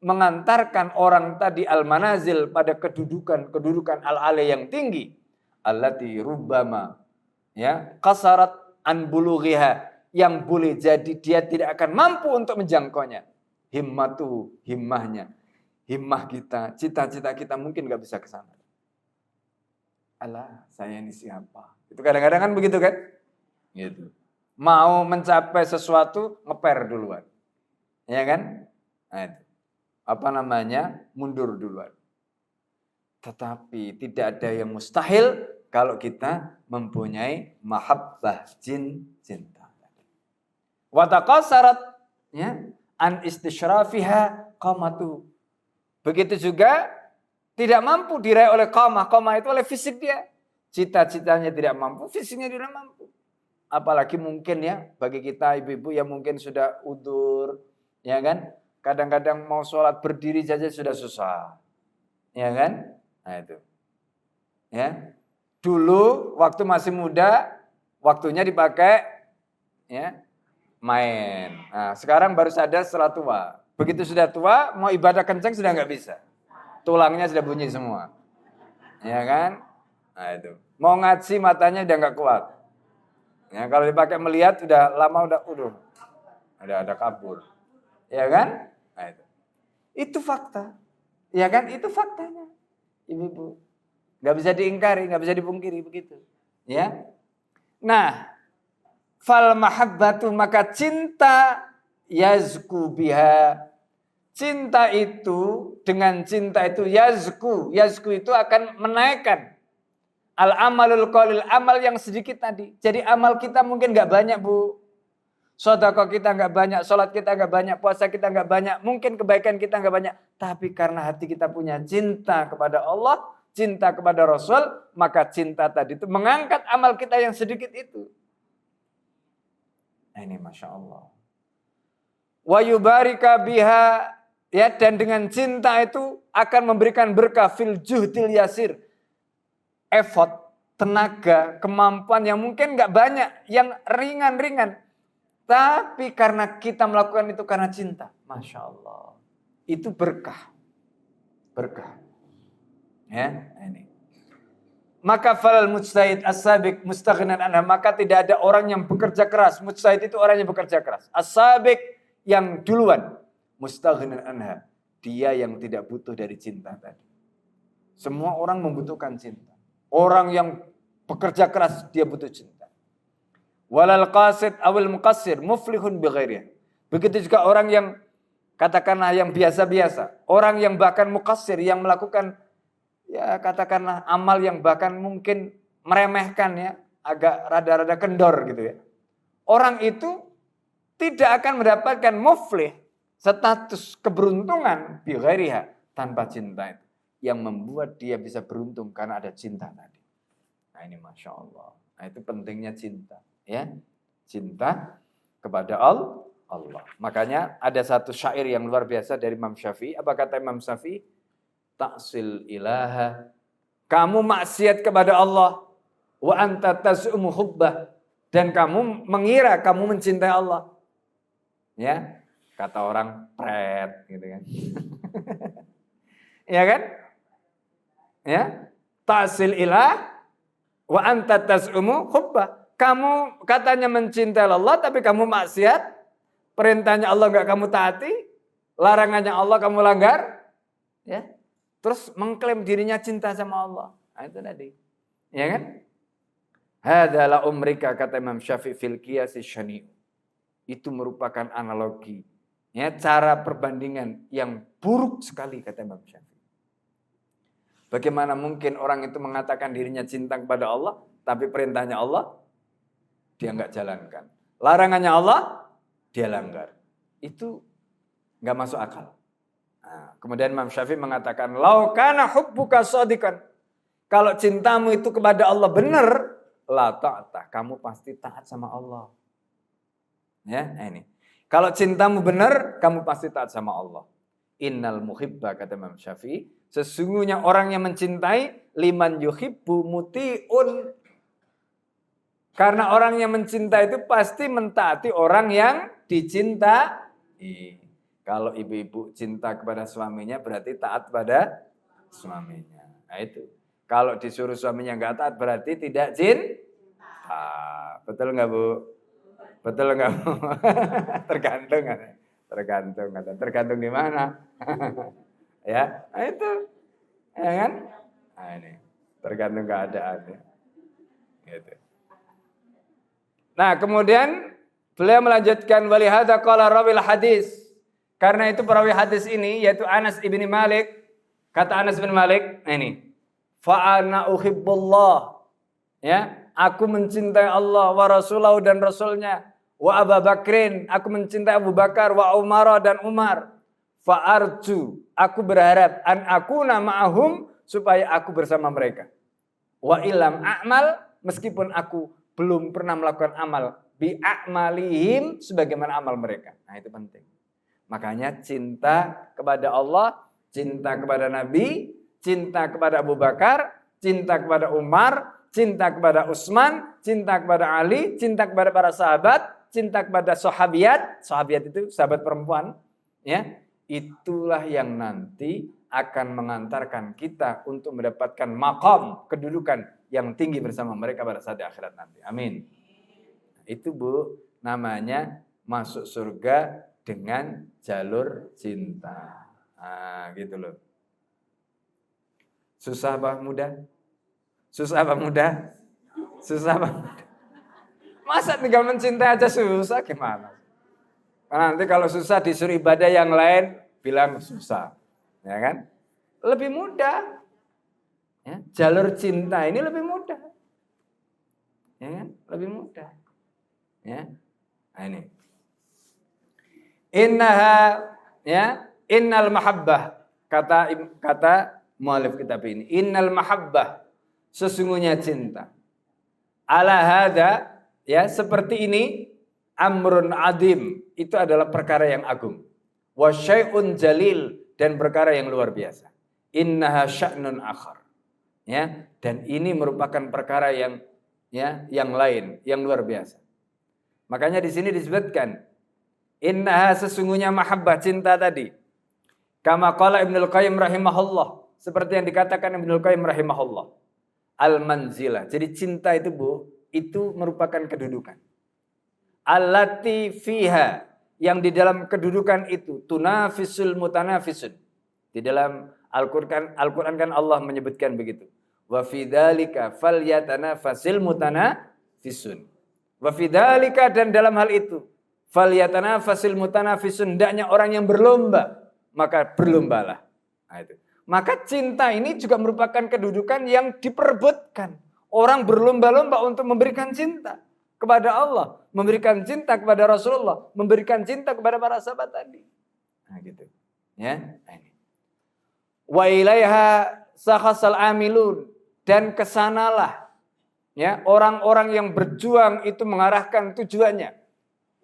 mengantarkan orang tadi al-manazil pada kedudukan al-aliyah yang tinggi, allati rubbama qasarat an bulughiha, yang boleh jadi dia tidak akan mampu untuk menjangkaunya. Himmah kita, cita-cita kita mungkin nggak bisa ke sana. Alah, saya ini siapa? Itu kadang-kadang kan begitu kan? Gitu. Mau mencapai sesuatu, ngeper duluan. Ya kan? Nah, itu. Mundur duluan. Tetapi tidak ada yang mustahil kalau kita mempunyai mahabbah, cinta. Wa taqasarat an istisyrafiha qamatu. Begitu juga tidak mampu diraih oleh qamah. Qamah itu oleh fisik dia. Cita-citanya tidak mampu, fisiknya tidak mampu. Apalagi mungkin bagi kita ibu-ibu yang mungkin sudah udur, ya kan? Kadang-kadang mau sholat berdiri saja sudah susah. Ya kan? Nah itu. Ya. Dulu waktu masih muda, waktunya dipakai ya main. Nah, sekarang baru sadar setelah tua. Begitu sudah tua, mau ibadah kenceng sudah nggak bisa. Tulangnya sudah bunyi semua. Ya kan? Nah itu. Mau ngaji matanya udah nggak kuat. Ya, kalau dipakai melihat udah lama udah ada kabur. Ya kan? Nah itu. Itu fakta. Ya kan? Itu faktanya. Ibu-ibu. Nggak bisa diingkari, nggak bisa dipungkiri begitu. Ya. Nah, fal mahabbatu maka cinta yazku biha. Cinta itu dengan cinta itu yazku itu akan menaikkan al amalul qalil, amal yang sedikit tadi. Jadi amal kita mungkin nggak banyak bu, sedekah kita nggak banyak, sholat kita nggak banyak, puasa kita nggak banyak, mungkin kebaikan kita nggak banyak. Tapi karena hati kita punya cinta kepada Allah, cinta kepada Rasul, maka cinta tadi itu mengangkat amal kita yang sedikit itu. Nah, ini Masya Allah. Wa yubarika biha, ya, dan dengan cinta itu akan memberikan berkah fil juhdil yasir. Effort, tenaga, kemampuan yang mungkin nggak banyak, yang ringan-ringan. Tapi karena kita melakukan itu karena cinta. Masya Allah. Itu berkah. Berkah. Ya, ini. Maka falal mujtahid as-sabiq mustaghnan anha, maka tidak ada orang yang bekerja keras. Mujtahid itu orang yang bekerja keras. As-sabiq yang duluan, mustaghnan anha, dia yang tidak butuh dari cinta tadi. Semua orang membutuhkan cinta. Orang yang bekerja keras dia butuh cinta. Walal qasid awil muqassir muflihun bighairiha. Begitu juga orang yang katakanlah yang biasa-biasa, orang yang bahkan muqassir yang melakukan ya katakanlah amal yang bahkan mungkin meremehkan ya, agak rada-rada kendor gitu ya. Orang itu tidak akan mendapatkan muflih, status keberuntungan bighairiha, tanpa cinta itu. Yang membuat dia bisa beruntung karena ada cinta tadi. Nah ini Masya Allah. Nah itu pentingnya cinta. Ya, cinta kepada Allah. Makanya ada satu syair yang luar biasa dari Imam Syafi'i. Apa kata Imam Syafi'i? Ta'sil ilaha. Kamu maksiat kepada Allah. Wa anta taz'umu hubbah. Dan kamu mengira kamu mencintai Allah. Ya, kata orang pret gitu kan. Ya kan? Ya, ta'sil ilah wa anta taz'umu hubbah. Kamu katanya mencintai Allah tapi kamu maksiat. Perintahnya Allah enggak kamu taati, larangannya Allah kamu langgar. Ya. Terus mengklaim dirinya cinta sama Allah. Nah, itu tadi. Ya kan? Hadalah umrika kata Imam Syafi'i fil qiyasi syani'. Itu merupakan analogi. Ya, cara perbandingan yang buruk sekali kata Imam Syafi'i. Bagaimana mungkin orang itu mengatakan dirinya cinta kepada Allah, tapi perintahnya Allah dia enggak jalankan. Larangannya Allah dia langgar. Itu enggak masuk akal. Nah, kemudian Imam Syafi'i mengatakan, "Lau kana hubbuka shadiqan." Kalau cintamu itu kepada Allah benar, la ta'ata, kamu pasti taat sama Allah. Ya, ini. Kalau cintamu benar, kamu pasti taat sama Allah. Innal muhibba kata Imam Syafi'i, sesungguhnya orang yang mencintai liman yuhibbu muti'un. Karena orang yang mencintai itu pasti mentaati orang yang dicintai. Kalau ibu-ibu cinta kepada suaminya berarti taat pada suaminya. Nah itu. Kalau disuruh suaminya enggak taat berarti tidak cinta. Betul enggak Bu? Betul enggak Bu? Tergantung. Tergantung di mana. Ya, nah itu. Ya kan? Nah ini. Tergantung keadaannya. Gitu. Nah, kemudian beliau melanjutkan walihada qala rawil hadis. Karena itu perawi hadis ini yaitu Anas ibn Malik. Kata Anas bin Malik, nah ini. Fa ana uhibbullah. Ya, aku mencintai Allah wa rasulahu dan rasulnya. Wa Abu Bakrin, aku mencintai Abu Bakar wa Umar dan Umar. Fa arju, aku berharap an akuna ma'ahum supaya aku bersama mereka. Wa ilam a'mal, meskipun aku belum pernah melakukan amal bi a'malihim sebagaimana amal mereka. Nah, itu penting. Makanya cinta kepada Allah, cinta kepada Nabi, cinta kepada Abu Bakar, cinta kepada Umar, cinta kepada Utsman, cinta kepada Ali, cinta kepada para sahabat, cinta kepada sahabiat itu sahabat perempuan, ya. Itulah yang nanti akan mengantarkan kita untuk mendapatkan maqam, kedudukan yang tinggi bersama mereka pada saat di akhirat nanti. Amin. Itu Bu, namanya masuk surga dengan jalur cinta. Nah, gitu loh. Susah apa mudah? Susah apa mudah? Susah apa mudah? Masa tinggal mencintai aja susah gimana? Nanti kalau susah disuruh ibadah yang lain bilang susah, ya kan? Lebih mudah. Ya, jalur cinta ini lebih mudah. Ya kan? Lebih mudah. Ya. Nah, ini. Innal mahabbah, kata mu'allif kitab ini. Innal mahabbah, sesungguhnya cinta. Ala hada, ya, seperti ini, amrun adim, itu adalah perkara yang agung. Wa syai'un jalil, dan perkara yang luar biasa. Innaha sya'nun akhar. Ya, dan ini merupakan perkara yang lain, yang luar biasa. Makanya di sini disebutkan innaha, sesungguhnya mahabbah, cinta tadi. Kama qala Ibnul Qayyim rahimahullah, seperti yang dikatakan Ibnul Qayyim rahimahullah. Al-manzilah. Jadi cinta itu Bu, itu merupakan kedudukan. Allati fiha, yang di dalam kedudukan itu tunafisul mutanafisun. Di dalam Al-Qur'an kan Allah menyebutkan begitu. Wa fi dzalika falyatanafasil mutanafisun. Wa fi dzalika, dan dalam hal itu falyatanafasil mutanafisun, hendaknya orang yang berlomba, maka berlombalah. Nah, itu. Maka cinta ini juga merupakan kedudukan yang diperebutkan. Orang berlomba-lomba untuk memberikan cinta kepada Allah, memberikan cinta kepada Rasulullah, memberikan cinta kepada para sahabat tadi. Nah, gitu. Ya, nah, ini. Wa ilaiha sakhasal amilun, dan kesanalah, ya, orang-orang yang berjuang itu mengarahkan tujuannya.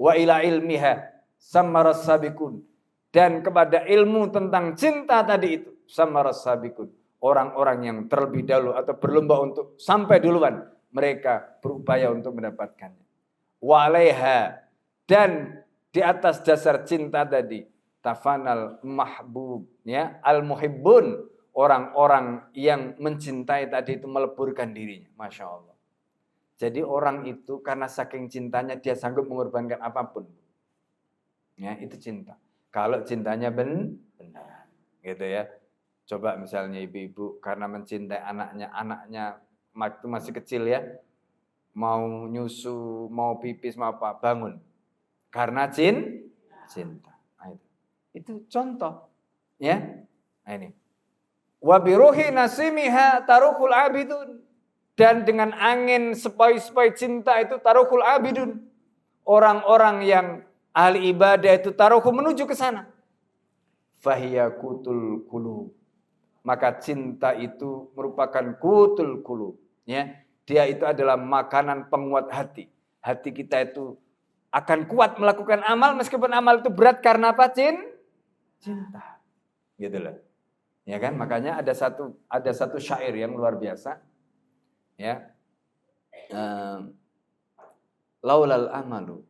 Wa ila ilmiha samaras sabiqun, dan kepada ilmu tentang cinta tadi itu samaras sabiqun, orang-orang yang terlebih dahulu atau berlomba untuk sampai duluan, mereka berupaya untuk mendapatkannya. Wa alaiha, dan di atas dasar cinta tadi tafanal mahbub, ya, al-muhibbun, orang-orang yang mencintai tadi itu meleburkan dirinya. Masya Allah. Jadi orang itu karena saking cintanya dia sanggup mengorbankan apapun. Ya, itu cinta. Kalau cintanya benar, gitu ya. Coba misalnya ibu-ibu karena mencintai anaknya waktu masih kecil ya, mau nyusu, mau pipis, mau apa, bangun. Karena cinta. Nah, itu contoh, ya. Nah, ini. Wa biruhi nasimiha taruhul abidun, dan dengan angin sepoi-sepoi cinta itu taruhul abidun, orang-orang yang ahli ibadah itu taruhu menuju ke sana. Fahiya kutul qulub, maka cinta itu merupakan kutul qulub, ya. Dia itu adalah makanan penguat hati. Hati kita itu akan kuat melakukan amal meskipun amal itu berat karena apa? Cinta. Gitu loh. Ya kan? Makanya ada satu syair yang luar biasa. Ya. Laulal amalu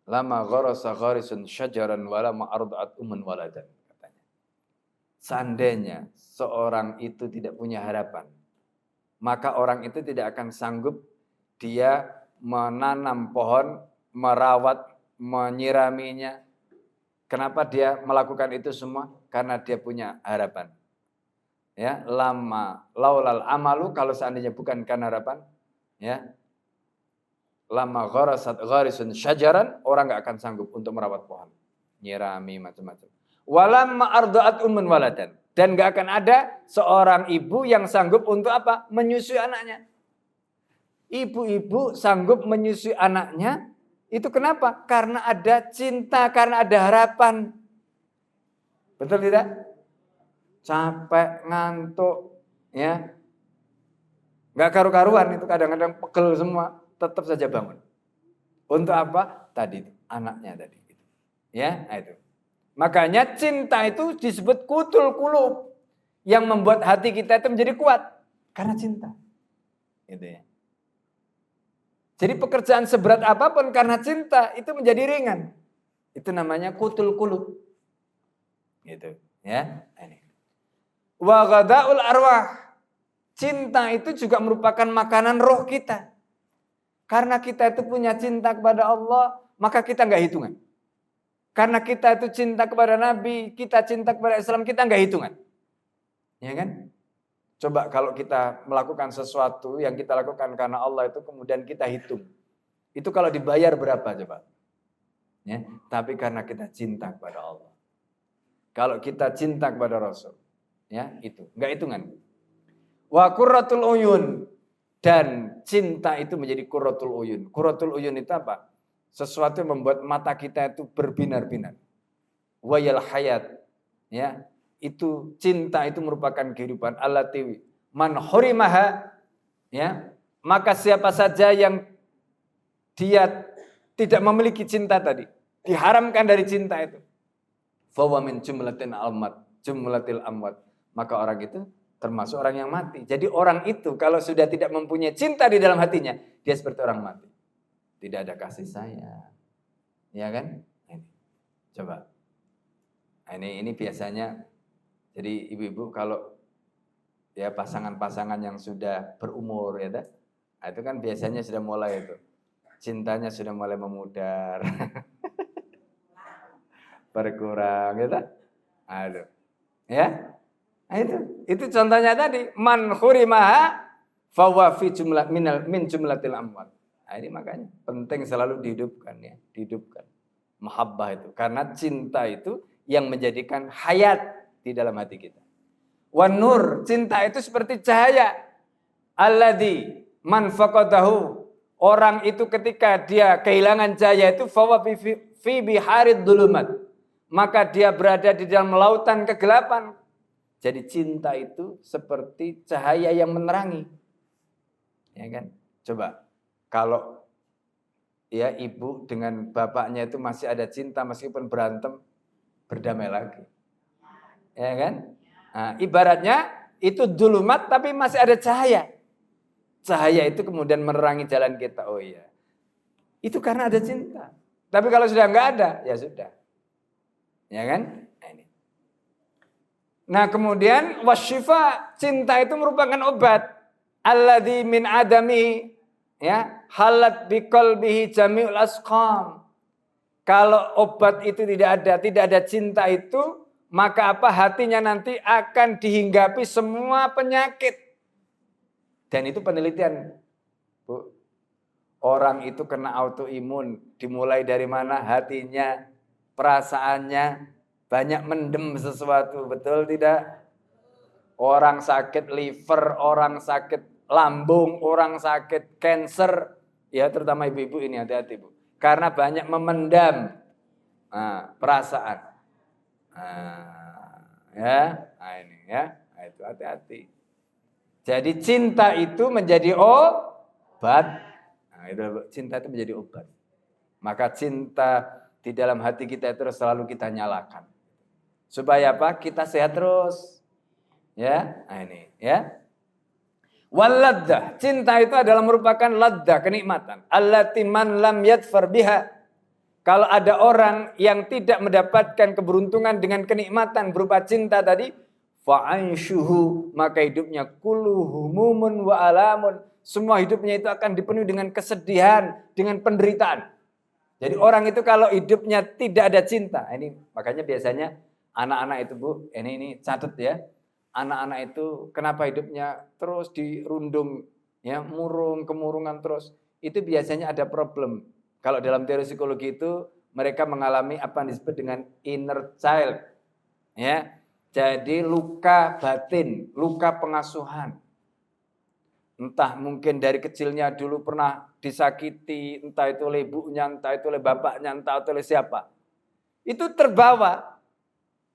lama gharasa gharisun syajaran wala ma arda'at waladan, katanya. Seandainya seorang itu tidak punya harapan, maka orang itu tidak akan sanggup dia menanam pohon, merawat, menyiraminya. Kenapa dia melakukan itu semua? Karena dia punya harapan. Ya, laulal amalu, kalau seandainya bukan karena harapan, ya, lama gharisun syajaran, orang enggak akan sanggup untuk merawat pohon, nyirami macam-macam. Walamma arda'at waladan, dan enggak akan ada seorang ibu yang sanggup untuk apa? Menyusui anaknya. Ibu-ibu sanggup menyusui anaknya, itu kenapa? Karena ada cinta, karena ada harapan. Betul tidak? Capek, ngantuk, ya, nggak karu-karuan itu, kadang-kadang pegel semua, tetap saja bangun. Untuk apa? Tadi anaknya tadi, ya, itu. Makanya cinta itu disebut kutul qulub, yang membuat hati kita itu menjadi kuat karena cinta, gitu ya. Jadi pekerjaan seberat apapun karena cinta itu menjadi ringan. Itu namanya qutul qulub. Gitu, ya. Ini. Wa ghadaul arwah. Cinta itu juga merupakan makanan roh kita. Karena kita itu punya cinta kepada Allah, maka kita nggak hitungan. Karena kita itu cinta kepada Nabi, kita cinta kepada Islam, kita nggak hitungan. Ya kan? Coba kalau kita melakukan sesuatu yang kita lakukan karena Allah itu kemudian kita hitung. Itu kalau dibayar berapa coba? Ya, tapi karena kita cinta kepada Allah. Kalau kita cinta kepada Rasul, ya itu nggak hitungan. Wa qurratul uyun, dan cinta itu menjadi qurratul uyun. Qurratul uyun itu apa? Sesuatu yang membuat mata kita itu berbinar-binar. Wayal hayat, ya. Itu cinta itu merupakan kehidupan. Allati man hurimaha, ya. Maka siapa saja yang dia tidak memiliki cinta tadi, diharamkan dari cinta itu. Fawa min jumlatil amwat. Maka orang itu termasuk orang yang mati. Jadi orang itu kalau sudah tidak mempunyai cinta di dalam hatinya, dia seperti orang mati. Tidak ada kasih sayang. Ya kan? Ini. Coba. Ini biasanya, jadi ibu-ibu kalau ya pasangan-pasangan yang sudah berumur ya, itu kan biasanya sudah mulai itu. Cintanya sudah mulai memudar. Berkurang gitu. Aduh. Ya? Nah, itu contohnya tadi, man khurimaha fawa fi jumlah min jumlatil amwat. Nah, ini makanya penting selalu dihidupkan ya, dihidupkan mahabbah itu, karena cinta itu yang menjadikan hayat di dalam hati kita. Wan nur, cinta itu seperti cahaya. Alladzi man faqadahu, orang itu ketika dia kehilangan cahaya itu fawa fi biharid dhulumat, maka dia berada di dalam lautan kegelapan. Jadi cinta itu seperti cahaya yang menerangi. Ya kan? Coba kalau ya ibu dengan bapaknya itu masih ada cinta meskipun berantem, berdamai lagi. Ya kan? Nah, ibaratnya itu dhulumat tapi masih ada cahaya. Cahaya itu kemudian menerangi jalan kita. Oh iya. Itu karena ada cinta. Tapi kalau sudah enggak ada, ya sudah. Ya kan? Nah kemudian wasyifa, cinta itu merupakan obat. Alladzi min adami, ya, halat biqalbihi jami'ul asqam. Kalau obat itu tidak ada cinta itu, maka apa, hatinya nanti akan dihinggapi semua penyakit. Dan itu penelitian, Bu. Orang itu kena autoimun dimulai dari mana? Hatinya, perasaannya. Banyak mendem sesuatu, betul tidak? Orang sakit liver, orang sakit lambung, orang sakit kanker, ya terutama ibu-ibu ini hati-hati Bu. Karena banyak memendam perasaan. Ini ya, itu hati-hati. Jadi cinta itu menjadi obat. Cinta itu menjadi obat. Maka cinta di dalam hati kita itu selalu kita nyalakan. Supaya apa? Kita sehat terus. Ya, ini ya. Waladdah, cinta itu adalah merupakan laddah, kenikmatan. Allati man lam yadfar biha. Kalau ada orang yang tidak mendapatkan keberuntungan dengan kenikmatan berupa cinta tadi, fa'anshuhu, maka hidupnya kulluhu humumun wa alamun. Semua hidupnya itu akan dipenuhi dengan kesedihan, dengan penderitaan. Jadi orang itu kalau hidupnya tidak ada cinta, ini makanya biasanya anak-anak itu Bu, ini catat ya. Anak-anak itu kenapa hidupnya terus dirundung, ya, kemurungan terus. Itu biasanya ada problem. Kalau dalam teori psikologi itu mereka mengalami apa yang disebut dengan inner child. Ya. Jadi luka batin, luka pengasuhan. Entah mungkin dari kecilnya dulu pernah disakiti, entah itu oleh ibunya, entah itu oleh bapaknya, entah itu oleh siapa. Itu terbawa.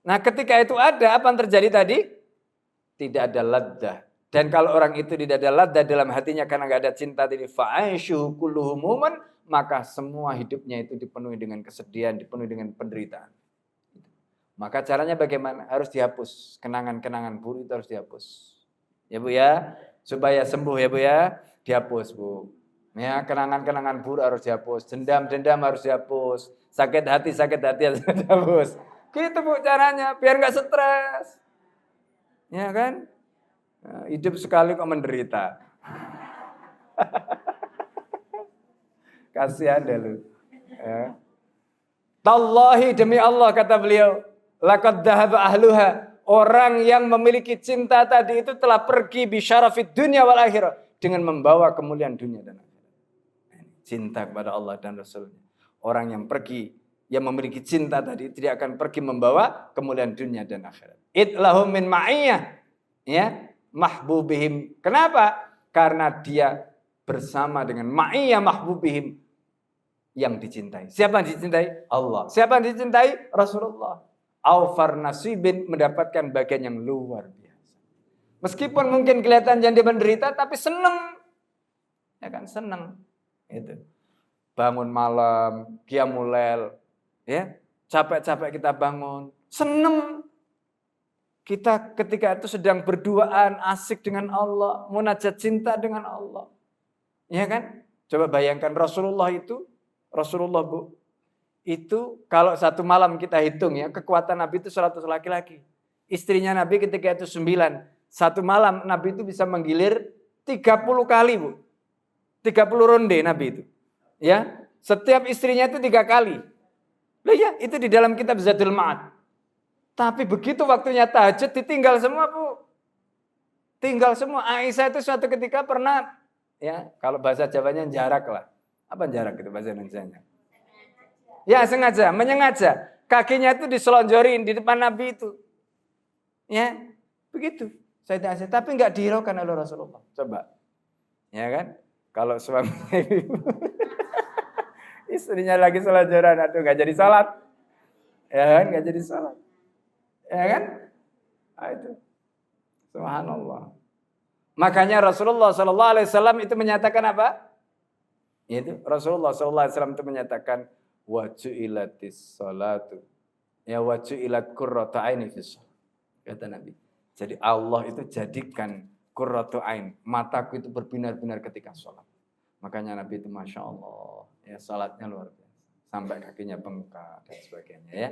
Nah ketika itu ada, apa yang terjadi tadi? Tidak ada laddah. Dan kalau orang itu tidak ada laddah dalam hatinya karena nggak ada cinta tadi, fa'aishuhu kulluhu humuman, maka semua hidupnya itu dipenuhi dengan kesedihan, dipenuhi dengan penderitaan. Maka caranya bagaimana? Harus dihapus. Kenangan-kenangan buruk itu harus dihapus. Ya Bu ya, supaya sembuh ya Bu ya, dihapus Bu. Ya, kenangan-kenangan buruk harus dihapus, dendam-dendam harus dihapus, sakit hati harus dihapus. Gitu Bu caranya, biar nggak stres. Ya kan? Nah, hidup sekali kok menderita. Kasihan deh lu. Ya. Tallahi demi Allah kata beliau, laqad dhahaba ahluha. Orang yang memiliki cinta tadi itu telah pergi bisyarafid dunya wal akhirah, dengan membawa kemuliaan dunia dan akhirat. Cinta kepada Allah dan Rasulnya. Orang yang pergi, yang memiliki cinta tadi tidak akan pergi membawa kemuliaan dunia dan akhirat. Idlahum min ma'iyah, ya, mahbubihim. Kenapa? Karena dia bersama dengan ma'iyah mahbubihim, yang dicintai. Siapa yang dicintai? Allah. Siapa yang dicintai? Rasulullah. Aufar nasibin, mendapatkan bagian yang luar biasa. Meskipun mungkin kelihatan dia menderita, tapi senang. Ya kan, senang. Itu. Bangun malam, qiyamul lail, ya. Capek-capek kita bangun, senang. Kita ketika itu sedang berduaan, asik dengan Allah, munajat cinta dengan Allah. Ya kan? Coba bayangkan Rasulullah Bu, itu kalau satu malam kita hitung ya, kekuatan Nabi itu 100 laki-laki. Istrinya Nabi ketika itu 9. Satu malam Nabi itu bisa menggilir 30 kali Bu. 30 ronde Nabi itu. Ya, setiap istrinya itu 3 kali. Loh ya, itu di dalam kitab Zadul Ma'ad. Tapi begitu waktunya tahajud ditinggal semua Bu. Tinggal semua. Aisyah itu suatu ketika pernah, ya kalau bahasa Jawanya jarak lah. Apa jarak itu bahasa Indonesianya? Ya sengaja, menyengaja. Kakinya itu diselonjorin di depan Nabi itu. Ya, begitu. Sayyidah Aisyah, tapi enggak dihiraukan oleh Rasulullah. Coba. Ya kan? Kalau suaminya istrinya lagi selonjoran, aduh enggak jadi salat. Ya kan? Enggak jadi salat. Ya kan? Nah, itu. Subhanallah. Makanya Rasulullah SAW itu menyatakan apa? Yaitu Rasulullah SAW itu menyatakan waju'ilatis salatu. Ya waju'ilat qurratu aini fis shalah. Kata Nabi. Jadi Allah itu jadikan qurratu ain, mataku itu berbinar-binar ketika sholat. Makanya Nabi itu Masya Allah, ya salatnya luar biasa. Sampai kakinya bengkak dan sebagainya ya.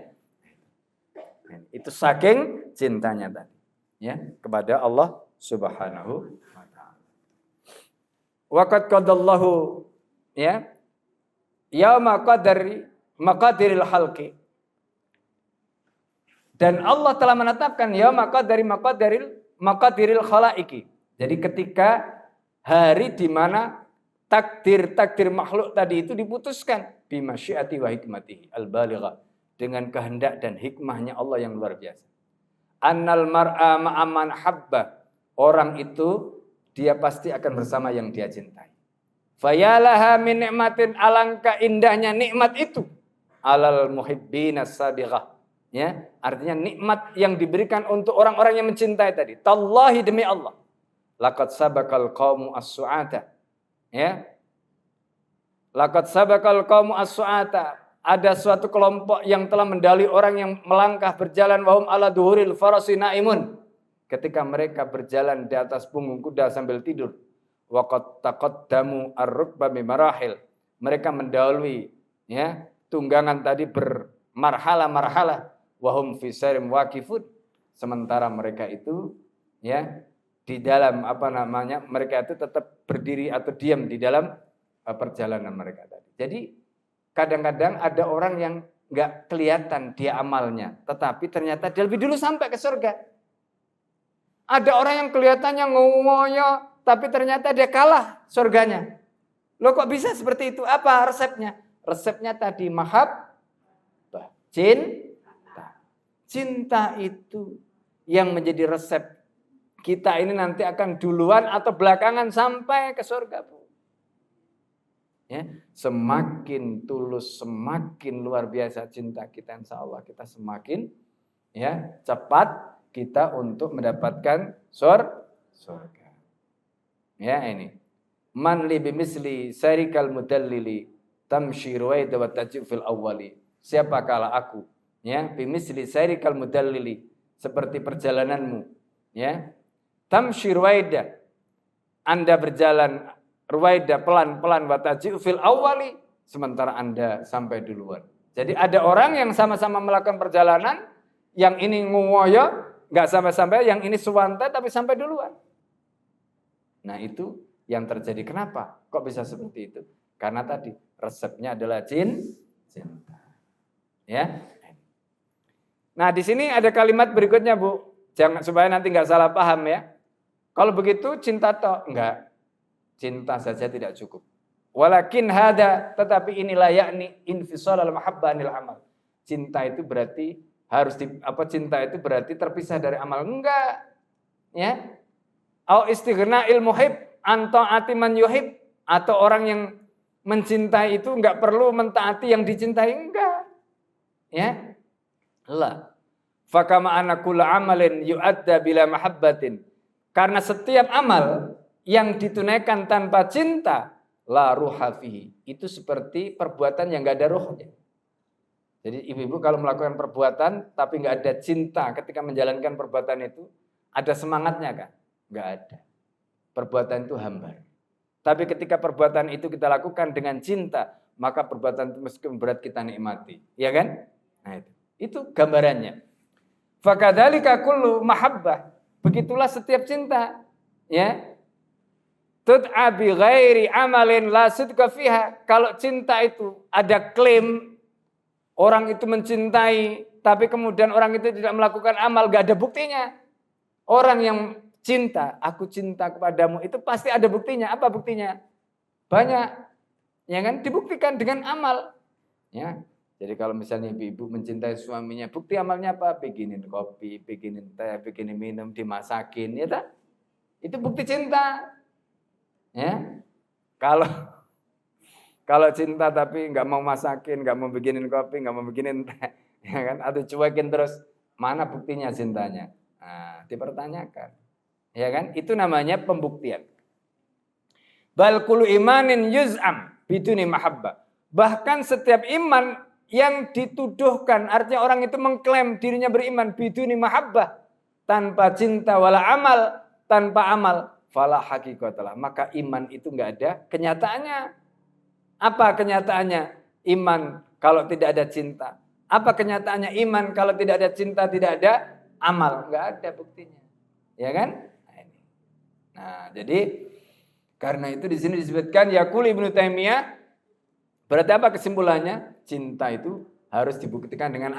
Itu saking cintanya tadi. Ya, kepada Allah Subhanahu wa ta'ala. Waqad qadallahu ya yauma maqadiril halqi, dan Allah telah menetapkan yauma maqadiril khalaiqi. Jadi ketika hari di mana takdir makhluk tadi itu diputuskan bi masyiati wa hikmatihi al-balighah, dengan kehendak dan hikmahnya Allah yang luar biasa. Annal mar'a ma'aman habba, orang itu dia pasti akan bersama yang dia cintai. Fayalaha min ni'matin, alangkah indahnya nikmat itu alal muhibbina sabighah. Ya, artinya nikmat yang diberikan untuk orang-orang yang mencintai tadi. Tallahi demi Allah. Laqad sabaqal qaumu as-su'ata. Ya. Laqad sabaqal qaumu as-su'ata. Ada suatu kelompok yang telah mendahului orang yang melangkah berjalan wahum ala duhuril farasi naimun. Ketika mereka berjalan di atas punggung kuda sambil tidur. Waqad taqaddamu ar-rukba bimarahil. Mereka mendahului ya, tunggangan tadi bermarhala-marhala. Wahum fi sarim waqifun. Sementara mereka itu ya di dalam mereka itu tetap berdiri atau diam di dalam perjalanan mereka tadi. Jadi kadang-kadang ada orang yang nggak kelihatan dia amalnya, tetapi ternyata dia lebih dulu sampai ke surga. Ada orang yang kelihatannya ngoyo, tapi ternyata dia kalah surganya. Loh kok bisa seperti itu? Apa resepnya? Resepnya tadi mahabbah, cinta. Cinta itu yang menjadi resep kita ini nanti akan duluan atau belakangan sampai ke surga, Bu. Ya, semakin tulus, semakin luar biasa cinta kita, insya Allah kita semakin ya cepat kita untuk mendapatkan surga. Ya ini. Man li bimisli sarikal mudallili tamshi ruwaida wa tajib fil awwali. Siapakah aku? Ya, bimisli sarikal mudallili, seperti perjalananmu, ya. Tamshi ruwaida. Anda berjalan ruwaida pelan-pelan wataji'u fil awwali sementara Anda sampai duluan. Jadi ada orang yang sama-sama melakukan perjalanan, yang ini nguwoyo nggak sampai-sampai, yang ini suwanta tapi sampai duluan. Nah itu yang terjadi. Kenapa? Kok bisa seperti itu? Karena tadi resepnya adalah cinta. Ya. Nah di sini ada kalimat berikutnya Bu, jangan supaya nanti nggak salah paham ya. Kalau begitu cinta toh enggak, cinta saja tidak cukup. Walakin hada, tetapi inilah yakni infisal al mahabbah anil amal. Cinta itu berarti harus cinta itu berarti terpisah dari amal, enggak. Ya. Au istighna'il muhib an ta'ati man yuhib, atau orang yang mencintai itu enggak perlu mentaati yang dicintai, enggak. Ya. La. Fakama anna kulla amalin yu'adda bila mahabbatin. Karena setiap amal yang ditunaikan tanpa cinta, la ruha fihi, itu seperti perbuatan yang enggak ada ruhnya. Jadi ibu-ibu kalau melakukan perbuatan tapi enggak ada cinta ketika menjalankan perbuatan itu, ada semangatnya kan? Enggak ada. Perbuatan itu hambar. Tapi ketika perbuatan itu kita lakukan dengan cinta, maka perbuatan itu meskipun berat kita nikmati. Ya kan? Nah itu gambarannya. Fakadzalika kullu mahabbah. Begitulah setiap cinta. Ya. Tud'a bi ghairi amalin la sidqa fiha. Kalau cinta itu ada klaim, orang itu mencintai, tapi kemudian orang itu tidak melakukan amal, gak ada buktinya. Orang yang cinta, aku cinta kepadamu, itu pasti ada buktinya. Apa buktinya? Banyak. Ya kan? Dibuktikan dengan amal. Ya. Jadi kalau misalnya ibu-ibu mencintai suaminya, bukti amalnya apa? Bikinin kopi, bikinin teh, bikinin minum, dimasakin, ya tak? Itu bukti cinta. Ya. Kalau cinta tapi nggak mau masakin, nggak mau bikinin kopi, nggak mau bikinin teh, ya kan? Atau cuekin terus, mana buktinya cintanya? Nah, dipertanyakan. Ya kan? Itu namanya pembuktian. Bal kullu imanin yuz'am biduni mahabbah. Bahkan setiap iman yang dituduhkan, artinya orang itu mengklaim dirinya beriman biduni mahabbah, tanpa cinta wala amal, tanpa amal, fala hakikatalah, maka iman itu enggak ada kenyataannya. Apa kenyataannya? Iman kalau tidak ada cinta. Apa kenyataannya iman kalau tidak ada cinta, tidak ada amal? Enggak ada buktinya. Ya kan? Nah, jadi karena itu di sini disebutkan Yaqul Ibnu Taimiyah. Berarti apa kesimpulannya? Cinta itu harus dibuktikan dengan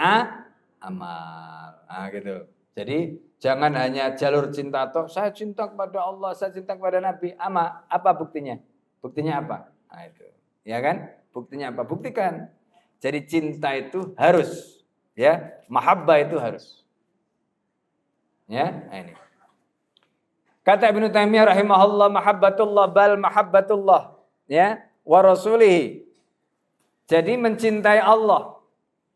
amal. Nah, gitu. Jadi jangan hanya jalur cinta toh, saya cinta kepada Allah, saya cinta kepada Nabi. Apa buktinya? Buktinya apa? Nah, itu. Ya kan? Buktinya apa? Buktikan. Jadi cinta itu harus, ya, mahabbah itu harus. Ya, nah ini. Kata Ibnu Taimiyah rahimahullah, mahabbatullah bal mahabbatullah, ya, wa rasulihi. Jadi mencintai Allah,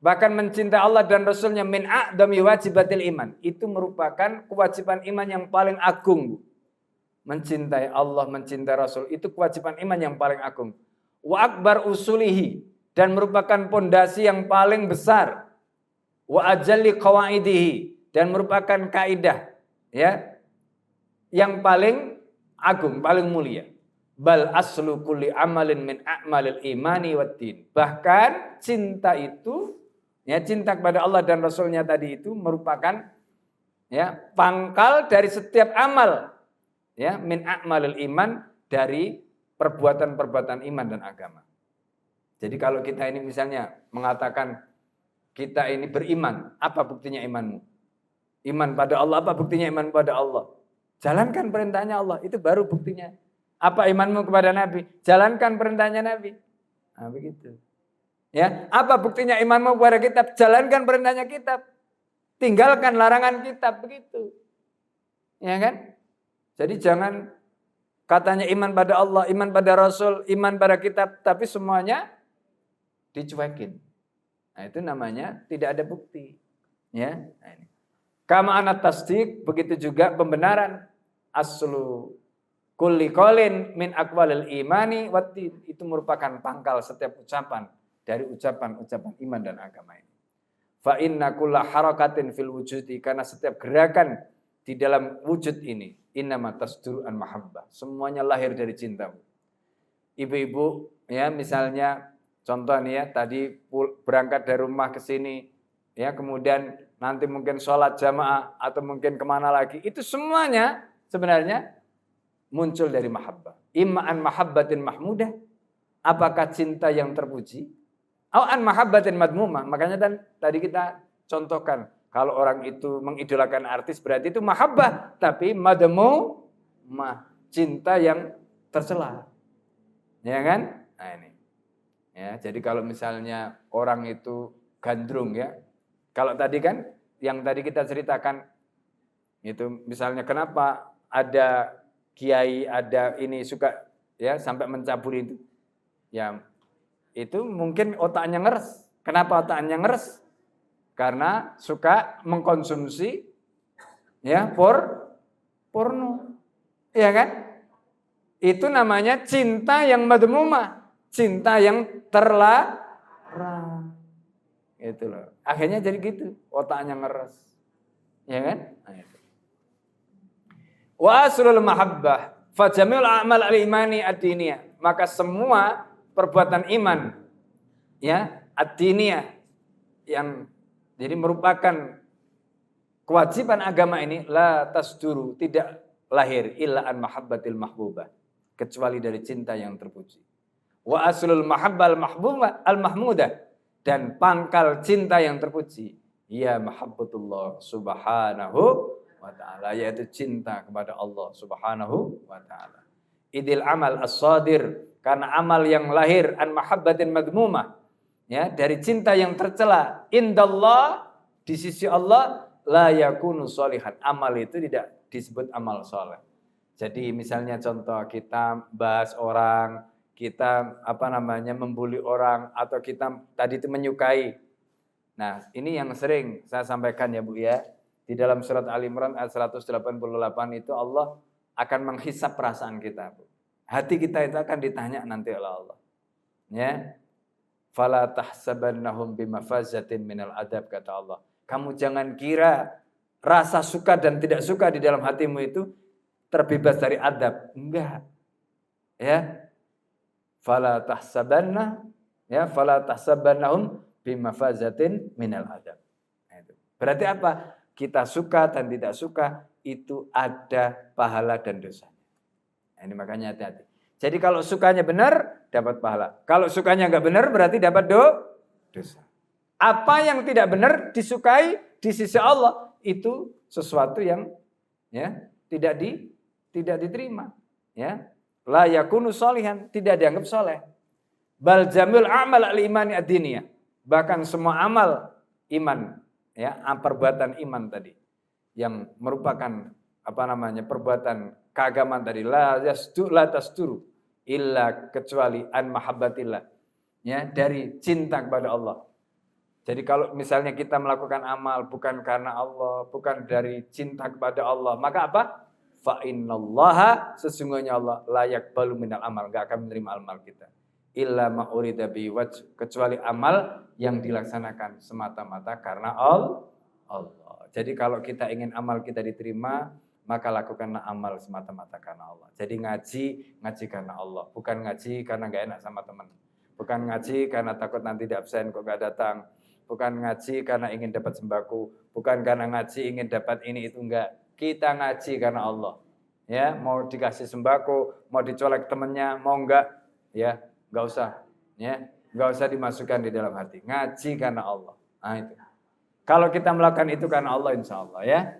bahkan mencintai Allah dan Rasulnya min a'dami wajibatil iman. Itu merupakan kewajiban iman yang paling agung. Mencintai Allah, mencintai Rasul, itu kewajiban iman yang paling agung. Wa akbar usulihi, dan merupakan pondasi yang paling besar. Wa ajalli qawaidihi, dan merupakan kaidah, ya, yang paling agung, paling mulia. Bal aslu kulli amalin min a'malil imani waddin. Bahkan cinta itu, ya, cinta kepada Allah dan Rasulnya tadi itu merupakan, ya, pangkal dari setiap amal, ya, min a'malil iman, dari perbuatan-perbuatan iman dan agama. Jadi kalau kita ini misalnya mengatakan kita ini beriman, apa buktinya imanmu? Iman pada Allah, apa buktinya iman pada Allah? Jalankan perintahnya Allah, itu baru buktinya. Apa imanmu kepada Nabi? Jalankan perintahnya Nabi. Nah, begitu. Ya, apa buktinya imanmu kepada kitab? Jalankan perintahnya kitab. Tinggalkan larangan kitab, begitu. Ya kan? Jadi jangan katanya iman pada Allah, iman pada Rasul, iman pada kitab, tapi semuanya dicuekin. Nah, itu namanya tidak ada bukti. Ya. Nah, ini. Kama anat tasdik, begitu juga pembenaran. Aslu kulli qaulin min aqwalil imani waddin, itu merupakan pangkal setiap ucapan dari ucapan-ucapan iman dan agama ini. Fa inna kulla harakatin fil wujudi, karena setiap gerakan di dalam wujud ini innama tasduru an mahabbah, semuanya lahir dari cinta. ibu-ibu ya misalnya contoh nih ya tadi berangkat dari rumah ke sini ya kemudian nanti mungkin sholat jamaah atau mungkin kemana lagi itu semuanya sebenarnya muncul dari mahabbah. Imma an mahabbatin mahmudah, apakah cinta yang terpuji? Au an mahabbatin madmumah. Makanya tadi kita contohkan kalau orang itu mengidolakan artis berarti itu mahabbah, tapi madmumah, cinta yang tercela. Ya kan? Nah ini. Ya, jadi kalau misalnya orang itu gandrung ya. Kalau tadi kan yang tadi kita ceritakan itu misalnya kenapa ada kiai ada ini suka ya sampai mencabuli itu. Ya itu mungkin otaknya ngeres. Kenapa otaknya ngeres? Karena suka mengkonsumsi ya porno. Ya kan? Itu namanya cinta yang madmumah, cinta yang terlarang. Itu loh. Akhirnya jadi gitu, otaknya ngeres. Ya kan? Nah, itu. Wa aslul mahabbah fa jami'ul a'mal al-imani ad-diniyah. Maka semua perbuatan iman ya, ad-diniyah yang jadi merupakan kewajiban agama ini la tasduru, tidak lahir illa an mahabbatil mahbubah, kecuali dari cinta yang terpuji. Wa aslul mahabbal mahbubah al-mahmudah, dan pangkal cinta yang terpuji ya mahabbatullah subhanahu wa ta'ala, yaitu cinta kepada Allah subhanahu wa ta'ala. Idil amal as-sadir, karena amal yang lahir an mahabbatin madmumah ya, dari cinta yang tercela indallah, di sisi Allah la yakunu sholihan, amal itu tidak disebut amal soleh. Jadi misalnya contoh kita bahas orang, kita membuli orang, atau kita tadi itu menyukai. Nah ini yang sering saya sampaikan ya Bu ya, di dalam surat Al-Imran ayat 188 itu Allah akan menghisap perasaan kita Bu. Hati kita itu akan ditanya nanti oleh Allah ya. Fala tahsabannahum bimafazatin minal adab, kata Allah. Kamu jangan kira rasa suka dan tidak suka di dalam hatimu itu terbebas dari adab. Enggak. Ya. Fala tahsabannahum bimafazatin minal adab. Berarti apa? Kita suka dan tidak suka itu ada pahala dan dosanya. Ini makanya hati-hati. Jadi kalau sukanya benar dapat pahala. Kalau sukanya enggak benar berarti dapat dosa. Apa yang tidak benar disukai di sisi Allah itu sesuatu yang ya tidak diterima, ya. La yakunu sholihan, tidak dianggap soleh. Bal jamil amal al-imani ad-diniyah. Bahkan semua amal iman ya, perbuatan iman tadi yang merupakan perbuatan keagamaan tadi la tasduru illa, kecuali an mahabbatillah ya, dari cinta kepada Allah. Jadi kalau misalnya kita melakukan amal bukan karena Allah, bukan dari cinta kepada Allah, maka apa? Fa innallaha, sesungguhnya Allah layak balu minal amal, enggak akan menerima amal kita. Illa ma urida bi wajh, kecuali amal yang dilaksanakan semata-mata karena Allah. Jadi kalau kita ingin amal kita diterima, maka lakukanlah amal semata-mata karena Allah. Jadi ngaji karena Allah, bukan ngaji karena enggak enak sama teman. Bukan ngaji karena takut nanti di absen kok enggak datang. Bukan ngaji karena ingin dapat sembako, bukan karena ngaji ingin dapat ini itu, enggak. Kita ngaji karena Allah. Ya, mau dikasih sembako, mau dicolek temennya, mau enggak, ya, enggak usah. Ya, enggak usah dimasukkan di dalam hati. Ngaji karena Allah. Nah itu. Kalau kita melakukan itu karena Allah, insya Allah ya.